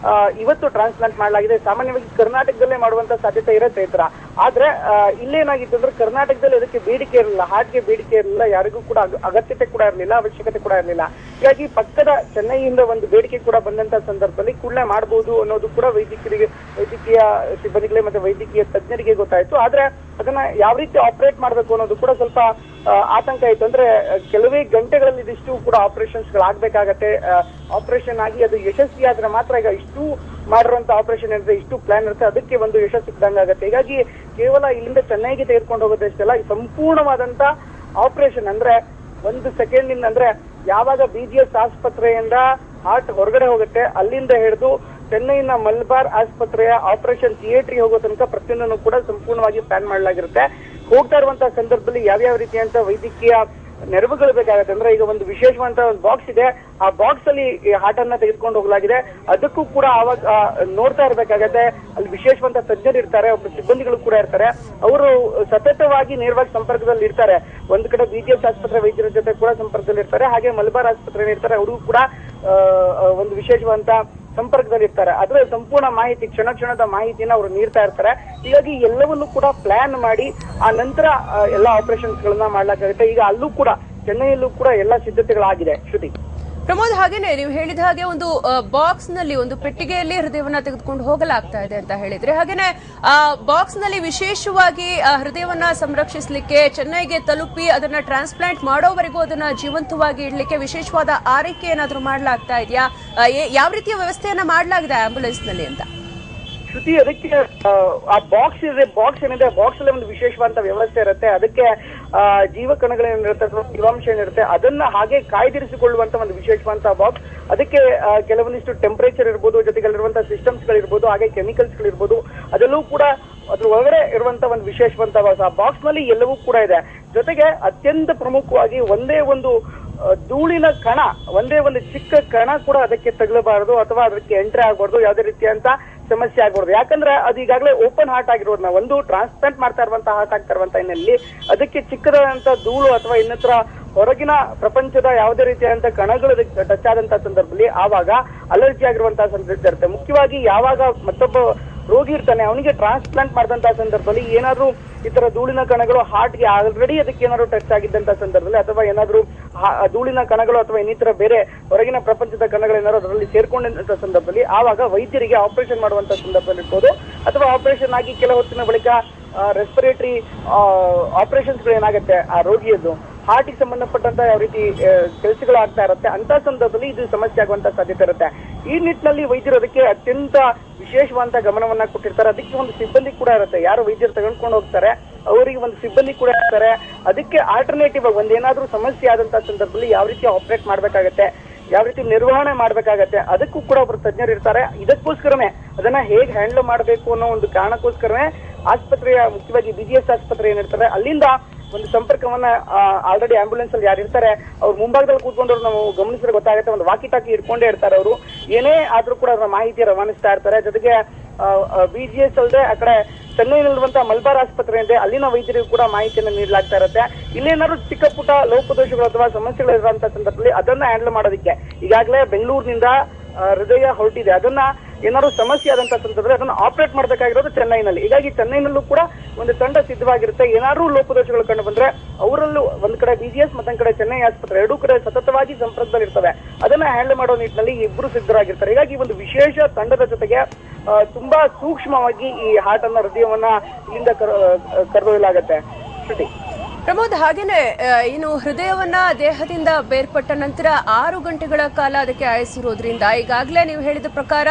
ಇವತ್ತು ಟ್ರಾನ್ಸ್ಪ್ಲಾಂಟ್ ಮಾಡಲಾಗಿದೆ. ಸಾಮಾನ್ಯವಾಗಿ ಕರ್ನಾಟಕದಲ್ಲೇ ಮಾಡುವಂತ ಸಾಧ್ಯತೆ ಇರುತ್ತೆ ಈ ತರ. ಆದ್ರೆ ಇಲ್ಲೇನಾಗಿತ್ತು ಅಂದ್ರೆ ಕರ್ನಾಟಕದಲ್ಲಿ ಅದಕ್ಕೆ ಬೇಡಿಕೆ ಇರಲಿಲ್ಲ, ಹಾರ್ಟ್ಗೆ ಬೇಡಿಕೆ ಇರಲಿಲ್ಲ, ಯಾರಿಗೂ ಕೂಡ ಅಗತ್ಯತೆ ಕೂಡ ಇರಲಿಲ್ಲ, ಅವಶ್ಯಕತೆ ಕೂಡ ಇರಲಿಲ್ಲ. ಹೀಗಾಗಿ ಪಕ್ಕದ ಚೆನ್ನೈಯಿಂದ ಒಂದು ಬೇಡಿಕೆ ಕೂಡ ಬಂದಂತ ಸಂದರ್ಭದಲ್ಲಿ ಕೂಡಲೇ ಮಾಡಬಹುದು ಅನ್ನೋದು ಕೂಡ ವೈದ್ಯಕೀಯ ಸಿಬ್ಬಂದಿಗಳೇ ಮತ್ತೆ ವೈದ್ಯಕೀಯ ತಜ್ಞರಿಗೆ ಗೊತ್ತಾಯ್ತು. ಆದ್ರೆ ಅದನ್ನ ಯಾವ ರೀತಿ ಆಪರೇಟ್ ಮಾಡಬೇಕು ಅನ್ನೋದು ಕೂಡ ಸ್ವಲ್ಪ ಆತಂಕ ಇತ್ತು. ಅಂದ್ರೆ ಕೆಲವೇ ಗಂಟೆಗಳಲ್ಲಿ ಇದಿಷ್ಟು ಕೂಡ ಆಪರೇಷನ್ಸ್ ಗಳಾಗಬೇಕಾಗತ್ತೆ. ಆಪರೇಷನ್ ಆಗಿ ಅದು ಯಶಸ್ವಿ ಆದ್ರೆ ಮಾತ್ರ ಈಗ ಇಷ್ಟು ಮಾಡಿರುವಂತ ಆಪರೇಷನ್ ಇರುತ್ತೆ, ಇಷ್ಟು ಪ್ಲಾನ್ ಇರುತ್ತೆ, ಅದಕ್ಕೆ ಒಂದು ಯಶಸ್ಸು ಸಿಕ್ಕಂಗಾಗತ್ತೆ. ಹೀಗಾಗಿ ಕೇವಲ ಇಲ್ಲಿಂದ ಚೆನ್ನೈಗೆ ತೆಗೆದುಕೊಂಡು ಹೋಗೋದಷ್ಟೆಲ್ಲ ಈ ಸಂಪೂರ್ಣವಾದಂತ ಆಪರೇಷನ್ ಅಂದ್ರೆ 1 ಸೆಕೆಂಡ್ ಅಂದ್ರೆ ಯಾವಾಗ BGS ಆಸ್ಪತ್ರೆಯಿಂದ ಹಾರ್ಟ್ ಹೊರಗಡೆ ಹೋಗುತ್ತೆ ಅಲ್ಲಿಂದ ಹಿಡಿದು ಚೆನ್ನೈನ ಮಲ್ಬಾರ್ ಆಸ್ಪತ್ರೆಯ ಆಪರೇಷನ್ ಥಿಯೇಟರ್ಗೆ ಹೋಗೋ ತನಕ ಪ್ರತಿಯೊಂದನ್ನು ಕೂಡ ಸಂಪೂರ್ಣವಾಗಿ ಪ್ಲಾನ್ ಮಾಡಲಾಗಿರುತ್ತೆ. ಹೋಗ್ತಾ ಇರುವಂತಹ ಸಂದರ್ಭದಲ್ಲಿ ಯಾವ್ಯಾವ ರೀತಿಯಂತ ವೈದ್ಯಕೀಯ ನೆರವುಗಳು ಬೇಕಾಗುತ್ತೆ ಅಂದ್ರೆ ಈಗ ಒಂದು ವಿಶೇಷವಾದ ಒಂದು ಬಾಕ್ಸ್ ಇದೆ, ಆ ಬಾಕ್ಸ್ ಅಲ್ಲಿ ಹಾರ್ಟ್ ಅನ್ನ ತೆಗೆದುಕೊಂಡು ಹೋಗಲಾಗಿದೆ. ಅದಕ್ಕೂ ಕೂಡ ಅವಾಗ ನೋಡ್ತಾ ಇರ್ಬೇಕಾಗತ್ತೆ. ಅಲ್ಲಿ ವಿಶೇಷವಾದ ತಜ್ಞರು ಇರ್ತಾರೆ, ಒಬ್ಬರು ಸಿಬ್ಬಂದಿಗಳು ಕೂಡ ಇರ್ತಾರೆ. ಅವರು ಸತತವಾಗಿ ನೇರವಾಗಿ ಸಂಪರ್ಕದಲ್ಲಿ ಇರ್ತಾರೆ. ಒಂದು ಕಡೆ BGS ಆಸ್ಪತ್ರೆ ವೈದ್ಯರ ಜೊತೆ ಕೂಡ ಸಂಪರ್ಕದಲ್ಲಿ ಇರ್ತಾರೆ, ಹಾಗೆ ಮಲಬಾರ್ ಆಸ್ಪತ್ರೆ ಇರ್ತಾರೆ, ಅವರು ಕೂಡ ಒಂದು ವಿಶೇಷವಾದ ಸಂಪರ್ಕದಲ್ಲಿ ಇರ್ತಾರೆ. ಅದರ ಸಂಪೂರ್ಣ ಮಾಹಿತಿ, ಕ್ಷಣದ ಮಾಹಿತಿನ ಅವರು ನೀಡ್ತಾ ಇರ್ತಾರೆ. ಹೀಗಾಗಿ ಎಲ್ಲವನ್ನೂ ಕೂಡ ಪ್ಲಾನ್ ಮಾಡಿ ಆ ನಂತರ ಎಲ್ಲಾ ಆಪರೇಷನ್ಸ್ ಗಳನ್ನ ಮಾಡ್ಲಾಗುತ್ತೆ. ಈಗ ಅಲ್ಲೂ ಕೂಡ ಚೆನ್ನೈಯಲ್ಲೂ ಕೂಡ ಎಲ್ಲಾ ಸಿದ್ಧತೆಗಳಾಗಿದೆ. ಶ್ರುತಿ. ಪ್ರಮೋದ್, ಹಾಗೇನೆ ನೀವು ಹೇಳಿದ ಹಾಗೆ ಒಂದು ಬಾಕ್ಸ್ ನಲ್ಲಿ, ಒಂದು ಪೆಟ್ಟಿಗೆಯಲ್ಲಿ ಹೃದಯವನ್ನ ತೆಗೆದುಕೊಂಡು ಹೋಗಲಾಗ್ತಾ ಇದೆ ಅಂತ ಹೇಳಿದ್ರೆ, ಹಾಗೇನೆ ಆ ಬಾಕ್ಸ್ ನಲ್ಲಿ ವಿಶೇಷವಾಗಿ ಹೃದಯವನ್ನ ಸಂರಕ್ಷಿಸಲಿಕ್ಕೆ ಚೆನ್ನೈಗೆ ತಲುಪಿ ಅದನ್ನ ಟ್ರಾನ್ಸ್ಪ್ಲಾಂಟ್ ಮಾಡೋವರೆಗೂ ಅದನ್ನ ಜೀವಂತವಾಗಿ ಇಡ್ಲಿಕ್ಕೆ ವಿಶೇಷವಾದ ಆರೈಕೆ ಏನಾದ್ರೂ ಮಾಡ್ಲಾಗ್ತಾ ಇದೆಯಾ? ಯಾವ ರೀತಿಯ ವ್ಯವಸ್ಥೆಯನ್ನ ಮಾಡ್ಲಾಗಿದೆ ಆಂಬ್ಯುಲೆನ್ಸ್ ನಲ್ಲಿ ಅಂತ? ಶ್ರುತಿ, ಅದಕ್ಕೆ ಆ ಬಾಕ್ಸ್ ಇದೆ, ಬಾಕ್ಸ್ ಏನಿದೆ ಬಾಕ್ಸ್ ಅಲ್ಲಿ ಒಂದು ವಿಶೇಷವಾದ ವ್ಯವಸ್ಥೆ ಇರುತ್ತೆ. ಅದಕ್ಕೆ ಜೀವಕಣಗಳೇನಿರುತ್ತೆ ಅಥವಾ ಜೀವಾಂಶ ಏನಿರುತ್ತೆ ಅದನ್ನ ಹಾಗೆ ಕಾಯ್ದಿರಿಸಿಕೊಳ್ಳುವಂತ ಒಂದು ವಿಶೇಷವಾದ ಬಾಕ್ಸ್. ಅದಕ್ಕೆ ಕೆಲವೊಂದಿಷ್ಟು ಟೆಂಪರೇಚರ್ ಇರ್ಬೋದು, ಜೊತೆಗೆ ಅಲ್ಲಿರುವಂತಹ ಸಿಸ್ಟಮ್ಸ್ ಗಳಿರ್ಬೋದು, ಹಾಗೆ ಕೆಮಿಕಲ್ಸ್ ಗಳಿರ್ಬೋದು, ಅದೆಲ್ಲವೂ ಕೂಡ ಅದ್ರ ಒಳಗಡೆ ಇರುವಂತ ಒಂದು ವಿಶೇಷವಾದ ಬಾಕ್ಸ್. ಆ ಬಾಕ್ಸ್ ನಲ್ಲಿ ಎಲ್ಲವೂ ಕೂಡ ಇದೆ. ಜೊತೆಗೆ ಅತ್ಯಂತ ಪ್ರಮುಖವಾಗಿ ಒಂದೇ ಒಂದು ಧೂಳಿನ ಕಣ, ಒಂದೇ ಒಂದು ಚಿಕ್ಕ ಕಣ ಕೂಡ ಅದಕ್ಕೆ ತಗಲಬಾರದು ಅಥವಾ ಅದಕ್ಕೆ ಎಂಟ್ರಿ ಆಗಬಾರ್ದು, ಯಾವುದೇ ರೀತಿಯಂತ ಸಮಸ್ಯೆ ಆಗಬಾರ್ದು. ಯಾಕಂದ್ರೆ ಅದು ಈಗಾಗಲೇ ಓಪನ್ ಹಾರ್ಟ್ ಆಗಿರೋದು, ನಾವು ಒಂದು ಟ್ರಾನ್ಸ್ಪ್ಲಾಂಟ್ ಮಾಡ್ತಾ ಇರುವಂತಹ ಹಾರ್ಟ್ ಆಗ್ತಾ ಇರುವಂತ ಹಿನ್ನೆಲೆಯಲ್ಲಿ ಅದಕ್ಕೆ ಚಿಕ್ಕದಾದಂತ ಧೂಳು ಅಥವಾ ಇನ್ನತ್ರ ಹೊರಗಿನ ಪ್ರಪಂಚದ ಯಾವುದೇ ರೀತಿಯಾದಂತ ಕಣಗಳು ಟಚ್ ಆದಂತಹ ಸಂದರ್ಭದಲ್ಲಿ ಆವಾಗ ಅಲರ್ಜಿ ಆಗಿರುವಂತಹ ಸಂದರ್ಭ ಇರುತ್ತೆ. ಮುಖ್ಯವಾಗಿ ಯಾವಾಗ ಮತ್ತೊಬ್ಬ ರೋಗಿ ಇರ್ತಾನೆ ಅವನಿಗೆ ಟ್ರಾನ್ಸ್ಪ್ಲಾಂಟ್ ಮಾಡಿದಂತಹ ಸಂದರ್ಭದಲ್ಲಿ ಏನಾದ್ರೂ ಈ ತರ ಧೂಳಿನ ಕಣಗಳು ಹಾರ್ಟ್ಗೆ ಆಲ್ರೆಡಿ ಅದಕ್ಕೆ ಏನಾದ್ರು ಟಚ್ ಆಗಿದ್ದಂತ ಸಂದರ್ಭದಲ್ಲಿ ಅಥವಾ ಏನಾದ್ರೂ ಧೂಳಿನ ಕಣಗಳು ಅಥವಾ ಇನ್ನಿತರ ಬೇರೆ ಹೊರಗಿನ ಪ್ರಪಂಚದ ಕಣಗಳು ಏನಾದ್ರು ಅದರಲ್ಲಿ ಸೇರ್ಕೊಂಡಂತ ಸಂದರ್ಭದಲ್ಲಿ ಆವಾಗ ವೈದ್ಯರಿಗೆ ಆಪರೇಷನ್ ಮಾಡುವಂತ ಸಂದರ್ಭದಲ್ಲಿ ಇರ್ಬೋದು, ಅಥವಾ ಆಪರೇಷನ್ ಆಗಿ ಕೆಲ ಹೊತ್ತಿನ ಬಳಿಕ ರೆಸ್ಪಿರೇಟರಿ ಆಪರೇಷನ್ಸ್ ಗಳು ಏನಾಗುತ್ತೆ ಆ ರೋಗಿಯದ್ದು ಹಾರ್ಟಿಗೆ ಸಂಬಂಧಪಟ್ಟಂತ ಯಾವ ರೀತಿ ಕೆಲಸಗಳು ಆಗ್ತಾ ಇರುತ್ತೆ ಅಂತ ಸಂದರ್ಭದಲ್ಲಿ ಇದು ಸಮಸ್ಯೆ ಆಗುವಂತ ಸಾಧ್ಯತೆ ಇರುತ್ತೆ. ಈ ನಿಟ್ಟಿನಲ್ಲಿ ವೈದ್ಯರು ಅದಕ್ಕೆ ಅತ್ಯಂತ ವಿಶೇಷವಾದ ಗಮನವನ್ನ ಕೊಟ್ಟಿರ್ತಾರೆ. ಅದಕ್ಕೆ ಒಂದು ಸಿಬ್ಬಂದಿ ಕೂಡ ಇರುತ್ತೆ, ಯಾರು ವೈದ್ಯರು ತೆಗೆದುಕೊಂಡು ಹೋಗ್ತಾರೆ ಅವರಿಗೆ ಒಂದು ಸಿಬ್ಬಂದಿ ಕೂಡ ಇರ್ತಾರೆ. ಅದಕ್ಕೆ ಆಲ್ಟರ್ನೇಟಿವ್ ಆಗಿ ಒಂದೇನಾದ್ರೂ ಸಮಸ್ಯೆ ಆದಂತ ಸಂದರ್ಭದಲ್ಲಿ ಯಾವ ರೀತಿ ಆಪರೇಟ್ ಮಾಡ್ಬೇಕಾಗತ್ತೆ, ಯಾವ ರೀತಿ ನಿರ್ವಹಣೆ ಮಾಡ್ಬೇಕಾಗತ್ತೆ, ಅದಕ್ಕೂ ಕೂಡ ಒಬ್ರು ತಜ್ಞರು ಇರ್ತಾರೆ. ಇದಕ್ಕೋಸ್ಕರನೇ ಅದನ್ನ ಹೇಗ್ ಹ್ಯಾಂಡಲ್ ಮಾಡಬೇಕು ಅನ್ನೋ ಒಂದು ಕಾರಣಕ್ಕೋಸ್ಕರನೇ ಆಸ್ಪತ್ರೆಯ ಮುಖ್ಯವಾಗಿ BGS ಆಸ್ಪತ್ರೆ ಏನಿರ್ತಾರೆ ಅಲ್ಲಿಂದ ಒಂದು ಸಂಪರ್ಕವನ್ನ ಆಲ್ರೆಡಿ ಆಂಬ್ಯುಲೆನ್ಸ್ ಅಲ್ಲಿ ಯಾರು ಇರ್ತಾರೆ ಅವ್ರು ಮುಂಭಾಗದಲ್ಲಿ ಕೂತ್ಕೊಂಡವ್ರು ನಾವು ಗಮನಿಸಿದ್ರೆ ಗೊತ್ತಾಗುತ್ತೆ, ಒಂದು ವಾಕಿ ಟಾಕಿ ಇಟ್ಕೊಂಡೇ ಇರ್ತಾರೆ. ಅವರು ಏನೇ ಆದ್ರೂ ಕೂಡ ಅದರ ಮಾಹಿತಿ ರವಾನಿಸ್ತಾ ಇರ್ತಾರೆ. ಜೊತೆಗೆ BGS ಅಲ್ಲದೆ ಆ ಕಡೆ ಚೆನ್ನೈನಲ್ಲಿರುವಂತಹ ಮಲ್ಬಾರ್ ಆಸ್ಪತ್ರೆ ಇದೆ, ಅಲ್ಲಿನ ವೈದ್ಯರಿಗೂ ಕೂಡ ಮಾಹಿತಿಯನ್ನು ನೀಡಲಾಗ್ತಾ ಇರುತ್ತೆ. ಇಲ್ಲೇನಾದ್ರು ಚಿಕ್ಕ ಪುಟ್ಟ ಲೋಪದೋಷಗಳು ಅಥವಾ ಸಮಸ್ಯೆಗಳು ಇರುವಂತಹ ಸಂದರ್ಭದಲ್ಲಿ ಅದನ್ನ ಹ್ಯಾಂಡಲ್ ಮಾಡೋದಕ್ಕೆ ಈಗಾಗಲೇ ಬೆಂಗಳೂರಿನಿಂದ ಹೃದಯ ಹೊರಟಿದೆ. ಅದನ್ನ ಏನಾದ್ರು ಸಮಸ್ಯೆ ಆದಂತ ಸಂದರ್ಭದಲ್ಲಿ ಅದನ್ನ ಆಪರೇಟ್ ಮಾಡಬೇಕಾಗಿರೋದು ಚೆನ್ನೈನಲ್ಲಿ. ಹೀಗಾಗಿ ಚೆನ್ನೈನಲ್ಲೂ ಕೂಡ ಒಂದು ತಂಡ ಸಿದ್ಧವಾಗಿರುತ್ತೆ. ಏನಾದ್ರು ಲೋಪದೋಷಗಳು ಕಂಡು ಬಂದ್ರೆ ಅವರಲ್ಲೂ ಒಂದ್ ಕಡೆ BGS ಮತ್ತೊಂದ್ ಕಡೆ ಚೆನ್ನೈ ಆಸ್ಪತ್ರೆ ಎರಡೂ ಕಡೆ ಸತತವಾಗಿ ಸಂಪರ್ಕದಲ್ಲಿ ಇರ್ತವೆ. ಅದನ್ನ ಹ್ಯಾಂಡಲ್ ಮಾಡೋ ನಿಟ್ಟಿನಲ್ಲಿ ಇಬ್ರು ಸಿದ್ಧರಾಗಿರ್ತಾರೆ. ಹೀಗಾಗಿ ಒಂದು ವಿಶೇಷ ತಂಡದ ಜೊತೆಗೆ ತುಂಬಾ ಸೂಕ್ಷ್ಮವಾಗಿ ಈ ಹಾರ್ಟ್ ಅನ್ನ ಹೃದಯವನ್ನ ಇಲ್ಲಿಂದ ಕರೆದೊಯ್ಯಲಾಗತ್ತೆ. ಶ್ರುತಿ. ಪ್ರಮೋದ್, ಹಾಗೇನೆ ಇನ್ನು ಹೃದಯವನ್ನ ದೇಹದಿಂದ ಬೇರ್ಪಟ್ಟ ನಂತರ 6 ಗಂಟೆಗಳ ಕಾಲ ಅದಕ್ಕೆ ಆಯಿಸಿರೋದ್ರಿಂದ ಈಗಾಗಲೇ ನೀವು ಹೇಳಿದ ಪ್ರಕಾರ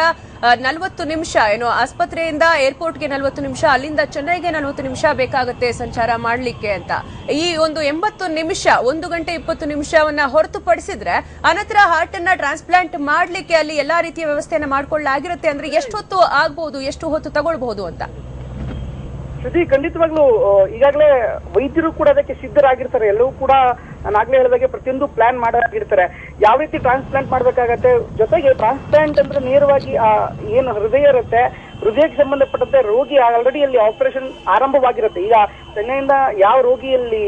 40 ನಿಮಿಷ ಏನು ಆಸ್ಪತ್ರೆಯಿಂದ ಏರ್ಪೋರ್ಟ್ಗೆ 40 ನಿಮಿಷ, ಅಲ್ಲಿಂದ ಚೆನ್ನೈಗೆ 40 ನಿಮಿಷ ಬೇಕಾಗುತ್ತೆ ಸಂಚಾರ ಮಾಡ್ಲಿಕ್ಕೆ ಅಂತ. ಈ ಒಂದು 80 ನಿಮಿಷ, 1 ಗಂಟೆ 20 ನಿಮಿಷವನ್ನ ಹೊರತುಪಡಿಸಿದ್ರೆ ಅನಂತರ ಹಾರ್ಟ್ ಅನ್ನ ಟ್ರಾನ್ಸ್ಪ್ಲಾಂಟ್ ಮಾಡ್ಲಿಕ್ಕೆ ಅಲ್ಲಿ ಎಲ್ಲಾ ರೀತಿಯ ವ್ಯವಸ್ಥೆಯನ್ನ ಮಾಡ್ಕೊಳ್ಳಾಗಿರುತ್ತೆ. ಅಂದ್ರೆ ಎಷ್ಟು ಹೊತ್ತು ಆಗ್ಬಹುದು, ಎಷ್ಟು ಹೊತ್ತು ತಗೊಳ್ಬಹುದು ಅಂತ? ಶ್ರುತಿ, ಖಂಡಿತವಾಗ್ಲೂ ಈಗಾಗಲೇ ವೈದ್ಯರು ಕೂಡ ಅದಕ್ಕೆ ಸಿದ್ಧರಾಗಿರ್ತಾರೆ. ಎಲ್ಲವೂ ಕೂಡ ನಾನು ಆಗ್ಲೇ ಹೇಳಿದಾಗೆ ಪ್ರತಿಯೊಂದು ಪ್ಲಾನ್ ಮಾಡಿರ್ತಾರೆ, ಯಾವ ರೀತಿ ಟ್ರಾನ್ಸ್ಪ್ಲಾಂಟ್ ಮಾಡ್ಬೇಕಾಗತ್ತೆ. ಜೊತೆಗೆ ಟ್ರಾನ್ಸ್ಪ್ಲಾಂಟ್ ಅಂದ್ರೆ ನೇರವಾಗಿ ಏನು ಹೃದಯ ಇರುತ್ತೆ, ಹೃದಯಕ್ಕೆ ಸಂಬಂಧಪಟ್ಟಂತೆ ರೋಗಿ ಆಲ್ರೆಡಿ ಅಲ್ಲಿ ಆಪರೇಷನ್ ಆರಂಭವಾಗಿರುತ್ತೆ. ಈಗ ಚೆನ್ನೈಯಿಂದ ಯಾವ ರೋಗಿಯಲ್ಲಿ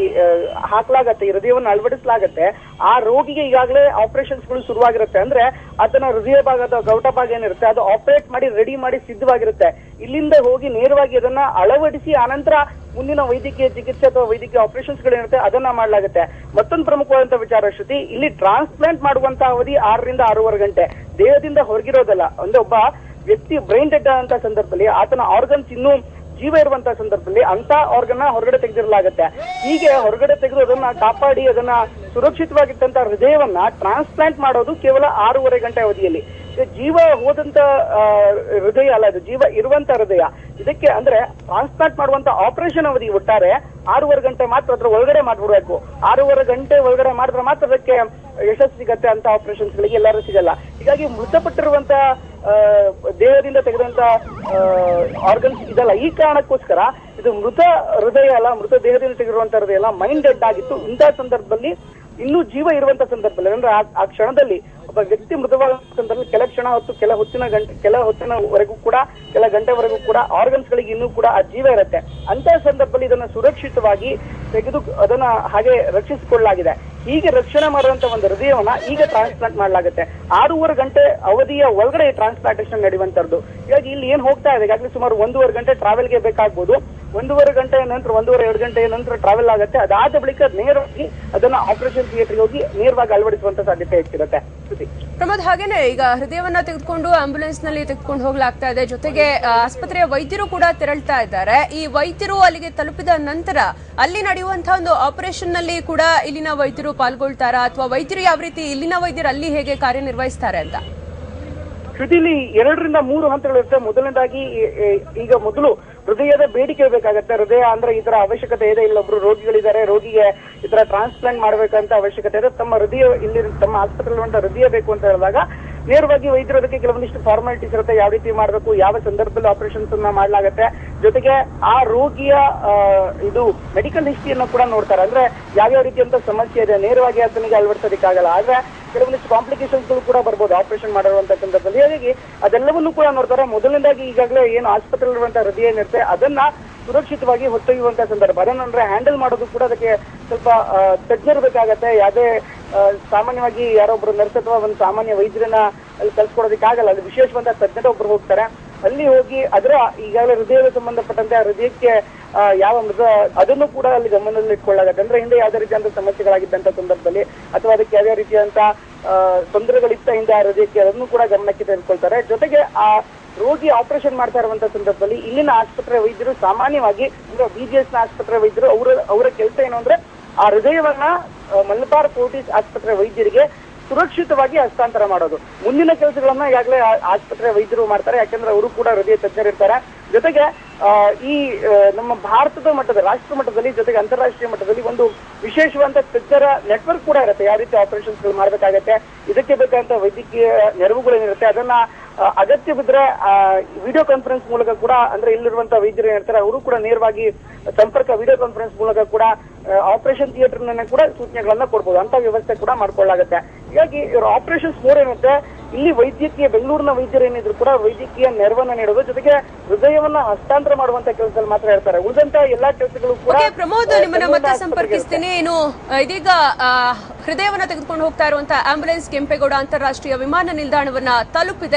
ಹಾಕ್ಲಾಗತ್ತೆ, ಹೃದಯವನ್ನು ಅಳವಡಿಸಲಾಗತ್ತೆ, ಆ ರೋಗಿಗೆ ಈಗಾಗಲೇ ಆಪರೇಷನ್ಸ್ ಗಳು ಶುರುವಾಗಿರುತ್ತೆ. ಅಂದ್ರೆ ಅದನ್ನ ಹೃದಯ ಭಾಗದ ಗೌಟ ಭಾಗ ಏನಿರುತ್ತೆ ಅದು ಆಪರೇಟ್ ಮಾಡಿ ರೆಡಿ ಮಾಡಿ ಸಿದ್ಧವಾಗಿರುತ್ತೆ. ಇಲ್ಲಿಂದ ಹೋಗಿ ನೇರವಾಗಿ ಅದನ್ನ ಅಳವಡಿಸಿ ಆನಂತರ ಮುಂದಿನ ವೈದ್ಯಕೀಯ ಚಿಕಿತ್ಸೆ ಅಥವಾ ವೈದ್ಯಕೀಯ ಆಪರೇಷನ್ಸ್ ಗಳಿರುತ್ತೆ ಅದನ್ನ ಮಾಡಲಾಗುತ್ತೆ. ಮತ್ತೊಂದು ಪ್ರಮುಖವಾದಂತಹ ವಿಚಾರ ಶ್ರುತಿ, ಇಲ್ಲಿ ಟ್ರಾನ್ಸ್ಪ್ಲಾಂಟ್ ಮಾಡುವಂತಹ ಅವಧಿ 6 ರಿಂದ 6.5 ಗಂಟೆ. ದೇಹದಿಂದ ಹೊರಗಿರೋದಲ್ಲ. ಒಂದು ಒಬ್ಬ ವ್ಯಕ್ತಿ ಬ್ರೈನ್ ಡೆಡ್ ಆದಂತಹ ಸಂದರ್ಭದಲ್ಲಿ ಆತನ ಆರ್ಗನ್ಸ್ ಇನ್ನೂ ಜೀವ ಇರುವಂತಹ ಸಂದರ್ಭದಲ್ಲಿ ಅಂತ ಆರ್ಗನ್ ಹೊರಗಡೆ ತೆಗೆದಿರಲಾಗುತ್ತೆ. ಹೀಗೆ ಹೊರಗಡೆ ತೆಗೆದು ಅದನ್ನ ಕಾಪಾಡಿ ಅದನ್ನ ಸುರಕ್ಷಿತವಾಗಿದ್ದಂತ ಹೃದಯವನ್ನ ಟ್ರಾನ್ಸ್ಪ್ಲಾಂಟ್ ಮಾಡೋದು ಕೇವಲ 6.5 ಗಂಟೆ ಅವಧಿಯಲ್ಲಿ. ಜೀವ ಹೋದಂತ ಹೃದಯ ಅಲ್ಲ, ಇದು ಜೀವ ಇರುವಂತ ಹೃದಯ. ಇದಕ್ಕೆ ಅಂದ್ರೆ ಟ್ರಾನ್ಸ್ಪ್ಲಾಂಟ್ ಮಾಡುವಂತ ಆಪರೇಷನ್ ಅವಧಿ ಒಟ್ಟಾರೆ 6.5 ಗಂಟೆ ಮಾತ್ರ ಅದ್ರ ಒಳಗಡೆ ಮಾಡ್ಬಿಡ್ಬೇಕು. 6.5 ಗಂಟೆ ಒಳಗಡೆ ಮಾಡಿದ್ರೆ ಮಾತ್ರ ಅದಕ್ಕೆ ಯಶಸ್ಸು ಸಿಗತ್ತೆ ಅಂತ ಆಪರೇಷನ್ಸ್ ಗಳಿಗೆ ಎಲ್ಲರೂ ಸಿಗಲ್ಲ. ಹೀಗಾಗಿ ಮೃತಪಟ್ಟಿರುವಂತ ದೇಹದಿಂದ ತೆಗೆದಂತ ಆರ್ಗನ್ಸ್ ಇದಲ್ಲ. ಈ ಕಾರಣಕ್ಕೋಸ್ಕರ ಇದು ಮೃತ ಹೃದಯ ಅಲ್ಲ, ಮೃತ ದೇಹದಿಂದ ತೆಗೆದಿರುವಂತ ಹೃದಯ ಅಲ್ಲ, ಮೈಂಡ್ ಡೆಡ್ ಆಗಿತ್ತು. ಇಂತಹ ಸಂದರ್ಭದಲ್ಲಿ ಇನ್ನೂ ಜೀವ ಇರುವಂತ ಸಂದರ್ಭದಲ್ಲಿ ಅಂದ್ರೆ ಆ ಕ್ಷಣದಲ್ಲಿ ಒಬ್ಬ ವ್ಯಕ್ತಿ ಮೃತವಾದ ಸಂದರ್ಭದಲ್ಲಿ ಕೆಲ ಕ್ಷಣ ಹೊತ್ತು ಕೆಲ ಹೊತ್ತಿನವರೆಗೂ ಕೂಡ ಕೆಲ ಗಂಟೆವರೆಗೂ ಕೂಡ ಆರ್ಗನ್ಸ್ ಗಳಿಗೆ ಇನ್ನೂ ಕೂಡ ಆ ಜೀವ ಇರುತ್ತೆ. ಅಂತ ಸಂದರ್ಭದಲ್ಲಿ ಇದನ್ನ ಸುರಕ್ಷಿತವಾಗಿ ತೆಗೆದು ಅದನ್ನ ಹಾಗೆ ರಕ್ಷಿಸಿಕೊಳ್ಳಲಾಗಿದೆ. ಹೀಗೆ ರಕ್ಷಣೆ ಮಾಡುವಂತ ಒಂದು ಹೃದಯವನ್ನ ಈಗ ಟ್ರಾನ್ಸ್ಪ್ಲಾಂಟ್ ಮಾಡಲಾಗುತ್ತೆ. 6.5 ಗಂಟೆ ಅವಧಿಯ ಒಳಗಡೆ ಟ್ರಾನ್ಸ್ಪ್ಲಾಂಟೇಷನ್ ನಡೆಯುವಂತದ್ದು. ಹೀಗಾಗಿ ಇಲ್ಲಿ ಏನ್ ಹೋಗ್ತಾ ಇದೆ, ಈಗಾಗಲೇ ಸುಮಾರು 1.5 ಗಂಟೆ ಟ್ರಾವೆಲ್ಗೆ ಬೇಕಾಗ್ಬೋದು. 1.5 ಗಂಟೆ ನಂತರ 1.5-2 ಗಂಟೆ ನಂತರ ಟ್ರಾವೆಲ್ ಆಗುತ್ತೆ. ಅದಾದ ಬಳಿಕ ನೇರವಾಗಿ ಅದನ್ನ ಆಪರೇಷನ್ ಥಿಯೇಟರ್ಗೆ ಹೋಗಿ ನೇರವಾಗಿ ಅಳವಡಿಸುವಂತ ಸಾಧ್ಯತೆ ಹೆಚ್ಚಿರುತ್ತೆ. ಪ್ರಮೋದ್, ಹಾಗೇನೆ ಈಗ ಹೃದಯವನ್ನ ತೆಗೆದುಕೊಂಡು ಆಂಬ್ಯುಲೆನ್ಸ್ ನಲ್ಲಿ ತೆಗೆದುಕೊಂಡು ಹೋಗ್ಲಾಗ್ತಾ ಇದೆ. ಜೊತೆಗೆ ಆಸ್ಪತ್ರೆಯ ವೈದ್ಯರು ಕೂಡ ತೆರಳ್ತಾ ಇದ್ದಾರೆ. ಈ ವೈದ್ಯರು ಅಲ್ಲಿಗೆ ತಲುಪಿದ ನಂತರ ಅಲ್ಲಿ ನಡೆಯುವಂತಹ ಒಂದು ಆಪರೇಷನ್ ನಲ್ಲಿ ಕೂಡ ಇಲ್ಲಿನ ವೈದ್ಯರು ಪಾಲ್ಗೊಳ್ತಾರಾ, ಅಥವಾ ವೈದ್ಯರು ಯಾವ ರೀತಿ ಇಲ್ಲಿನ ವೈದ್ಯರು ಅಲ್ಲಿ ಹೇಗೆ ಕಾರ್ಯನಿರ್ವಹಿಸ್ತಾರೆ ಅಂತ? ಶ್ರುತಿಲಿ 2-3 ಹಂತಗಳಿರುತ್ತೆ. ಮೊದಲನೇದಾಗಿ ಈಗ ಮೊದಲು ಹೃದಯದ ಬೇಡಿಕೆ ಬೇಕಾಗತ್ತೆ. ಹೃದಯ ಅಂದ್ರೆ ಈ ತರ ಅವಶ್ಯಕತೆ ಇದೆ, ಇಲ್ಲೊಬ್ರು ರೋಗಿಗಳಿದ್ದಾರೆ, ರೋಗಿಗೆ ಈ ತರ ಟ್ರಾನ್ಸ್ಪ್ಲಾಂಟ್ ಮಾಡ್ಬೇಕಂತ ಅವಶ್ಯಕತೆ ಇದೆ, ತಮ್ಮ ಹೃದಯ ಇಲ್ಲಿ ತಮ್ಮ ಆಸ್ಪತ್ರೆಯಲ್ಲಿ ಹೃದಯ ಬೇಕು ಅಂತ ಹೇಳಿದಾಗ ನೇರವಾಗಿ ವೈದ್ಯರು ಅದಕ್ಕೆ ಕೆಲವೊಂದಿಷ್ಟು ಫಾರ್ಮಾಲಿಟೀಸ್ ಇರುತ್ತೆ. ಯಾವ ರೀತಿ ಮಾಡಬೇಕು, ಯಾವ ಸಂದರ್ಭದಲ್ಲಿ ಆಪರೇಷನ್ಸ್ ಅನ್ನ ಮಾಡಲಾಗುತ್ತೆ. ಜೊತೆಗೆ ಆ ರೋಗಿಯ ಇದು ಮೆಡಿಕಲ್ ಹಿಸ್ಟ್ರಿಯನ್ನು ಕೂಡ ನೋಡ್ತಾರೆ. ಅಂದ್ರೆ ಯಾವ್ಯಾವ ರೀತಿಯಂತ ಸಮಸ್ಯೆ ಇದೆ, ನೇರವಾಗಿ ಅದನಿಗೆ ಅಳವಡಿಸೋದಕ್ಕಾಗಲ್ಲ. ಆದ್ರೆ ಕೆಲವೊಂದಿಷ್ಟು ಕಾಂಪ್ಲಿಕೇಶನ್ಸ್ ಕೂಡ ಬರ್ಬೋದು ಆಪರೇಷನ್ ಮಾಡಿರುವಂತ ಸಂದರ್ಭದಲ್ಲಿ. ಹಾಗಾಗಿ ಅದೆಲ್ಲವನ್ನೂ ಕೂಡ ನೋಡ್ತಾರೆ. ಮೊದಲನೇದಾಗಿ ಈಗಾಗಲೇ ಏನು ಆಸ್ಪತ್ರೆಯಲ್ಲಿರುವಂತಹ ಹೃದಯ ಏನಿರುತ್ತೆ ಅದನ್ನ ಸುರಕ್ಷಿತವಾಗಿ ಹೊತ್ತೊಯ್ಯುವಂತ ಸಂದರ್ಭ, ಅದನ್ನ ಹ್ಯಾಂಡಲ್ ಮಾಡೋದು ಕೂಡ ಅದಕ್ಕೆ ಸ್ವಲ್ಪ ತಜ್ಞರು ಬೇಕಾಗತ್ತೆ. ಯಾವುದೇ ಸಾಮಾನ್ಯವಾಗಿ ಯಾರೊಬ್ರು ನರ್ಸ್ ಅಥವಾ ಒಂದು ಸಾಮಾನ್ಯ ವೈದ್ಯರನ್ನ ಅಲ್ಲಿ ಕಲ್ಸ್ಕೊಡೋದಕ್ಕಾಗಲ್ಲ. ಅಲ್ಲಿ ವಿಶೇಷವಾದ ತಜ್ಞರು ಒಬ್ರು ಹೋಗ್ತಾರೆ. ಅಲ್ಲಿ ಹೋಗಿ ಅದರ ಈಗಾಗಲೇ ಹೃದಯಕ್ಕೆ ಸಂಬಂಧಪಟ್ಟಂತೆ ಆ ಹೃದಯಕ್ಕೆ ಯಾವ ಮೃತ ಅದನ್ನು ಕೂಡ ಅಲ್ಲಿ ಗಮನದಲ್ಲಿ ಇಟ್ಕೊಳ್ಳಾಗತ್ತೆ. ಅಂದ್ರೆ ಹಿಂದೆ ಯಾವುದೇ ರೀತಿಯಂತ ಸಮಸ್ಯೆಗಳಾಗಿದ್ದಂತ ಸಂದರ್ಭದಲ್ಲಿ ಅಥವಾ ಅದಕ್ಕೆ ಯಾವ್ಯಾವ ರೀತಿಯಂತ ತೊಂದರೆಗಳಿತ್ತ ಹಿಂದೆ ಆ ಹೃದಯಕ್ಕೆ ಅದನ್ನು ಕೂಡ ಗಮನಕ್ಕೆ ತೆಗೆದುಕೊಳ್ತಾರೆ. ಜೊತೆಗೆ ಆ ರೋಗಿ ಆಪರೇಷನ್ ಮಾಡ್ತಾ ಇರುವಂತ ಸಂದರ್ಭದಲ್ಲಿ ಇಲ್ಲಿನ ಆಸ್ಪತ್ರೆ ವೈದ್ಯರು ಸಾಮಾನ್ಯವಾಗಿ ಅಂದ್ರೆ BGS ನ ಆಸ್ಪತ್ರೆ ವೈದ್ಯರು ಅವರ ಕೆಲಸ ಏನು ಅಂದ್ರೆ ಆ ಹೃದಯವನ್ನ ಮಲಬಾರ್ ಫೋರ್ಟಿಸ್ ಆಸ್ಪತ್ರೆ ವೈದ್ಯರಿಗೆ ಸುರಕ್ಷಿತವಾಗಿ ಹಸ್ತಾಂತರ ಮಾಡೋದು. ಮುಂದಿನ ಕೆಲಸಗಳನ್ನ ಈಗಾಗಲೇ ಆಸ್ಪತ್ರೆ ವೈದ್ಯರು ಮಾಡ್ತಾರೆ, ಯಾಕಂದ್ರೆ ಅವರು ಕೂಡ ಹೃದಯ ತಜ್ಞರಿರ್ತಾರೆ. ಜೊತೆಗೆ ಈ ನಮ್ಮ ಭಾರತದ ಮಟ್ಟದ ರಾಷ್ಟ್ರ ಮಟ್ಟದಲ್ಲಿ ಜೊತೆಗೆ ಅಂತಾರಾಷ್ಟ್ರೀಯ ಮಟ್ಟದಲ್ಲಿ ಒಂದು ವಿಶೇಷವಾದ ತಜ್ಞರ ನೆಟ್ವರ್ಕ್ ಕೂಡ ಇರುತ್ತೆ. ಯಾವ ರೀತಿ ಆಪರೇಷನ್ಸ್ ಗಳು ಮಾಡ್ಬೇಕಾಗತ್ತೆ, ಇದಕ್ಕೆ ಬೇಕಾದಂತ ವೈದ್ಯಕೀಯ ನೆರವುಗಳೇನಿರುತ್ತೆ ಅದನ್ನ ಅಗತ್ಯ ಬಿದ್ರೆ ವಿಡಿಯೋ ಕಾನ್ಫರೆನ್ಸ್ ಮೂಲಕ ಕೂಡ ಅಂದ್ರೆ ಇಲ್ಲಿರುವಂತಹ ವೈದ್ಯರು ಏನಿರ್ತಾರೆ ಅವರು ಕೂಡ ನೇರವಾಗಿ ಸಂಪರ್ಕ ವಿಡಿಯೋ ಕಾನ್ಫರೆನ್ಸ್ ಮೂಲಕ ಕೂಡ ಆಪರೇಷನ್ ಥಿಯೇಟರ್ ಕೂಡ ಸೂಚನೆಗಳನ್ನ ಕೊಡ್ಬೋದು. ಅಂತ ವ್ಯವಸ್ಥೆ ಕೂಡ ಮಾಡ್ಕೊಳ್ಳಾಗತ್ತೆ. ಹೀಗಾಗಿ ಇವರು ಆಪರೇಷನ್ಸ್ ಮೋರ್ ಏನಿರುತ್ತೆ ಇಲ್ಲಿ ವೈದ್ಯಕೀಯ ಬೆಂಗಳೂರಿನ ವೈದ್ಯರು ಏನಿದ್ರು ಕೂಡ ವೈದ್ಯಕೀಯ ನೆರವನ್ನ ನೀಡೋದು ಜೊತೆಗೆ ಹೃದಯವನ್ನ ಹಸ್ತಾಂತರ ಮಾಡುವಂತ ಕೆಲಸದಲ್ಲಿ ಮಾತ್ರ ಇರ್ತಾರೆ. ಉಳಿದಂತ ಎಲ್ಲಾ ಕೆಲಸಗಳು ಕೂಡ. ಪ್ರಮೋದ್, ನಿಮ್ಮನ್ನ ಮತ್ತೆ ಸಂಪರ್ಕಿಸ್ತೀನಿ. ಏನು ಇದೀಗ ಹೃದಯವನ್ನ ತೆಗೆದುಕೊಂಡು ಹೋಗ್ತಾ ಇರುವಂತಹ ಆಂಬ್ಯುಲೆನ್ಸ್ ಕೆಂಪೇಗೌಡ ಅಂತಾರಾಷ್ಟ್ರೀಯ ವಿಮಾನ ನಿಲ್ದಾಣವನ್ನ ತಲುಪಿದೆ.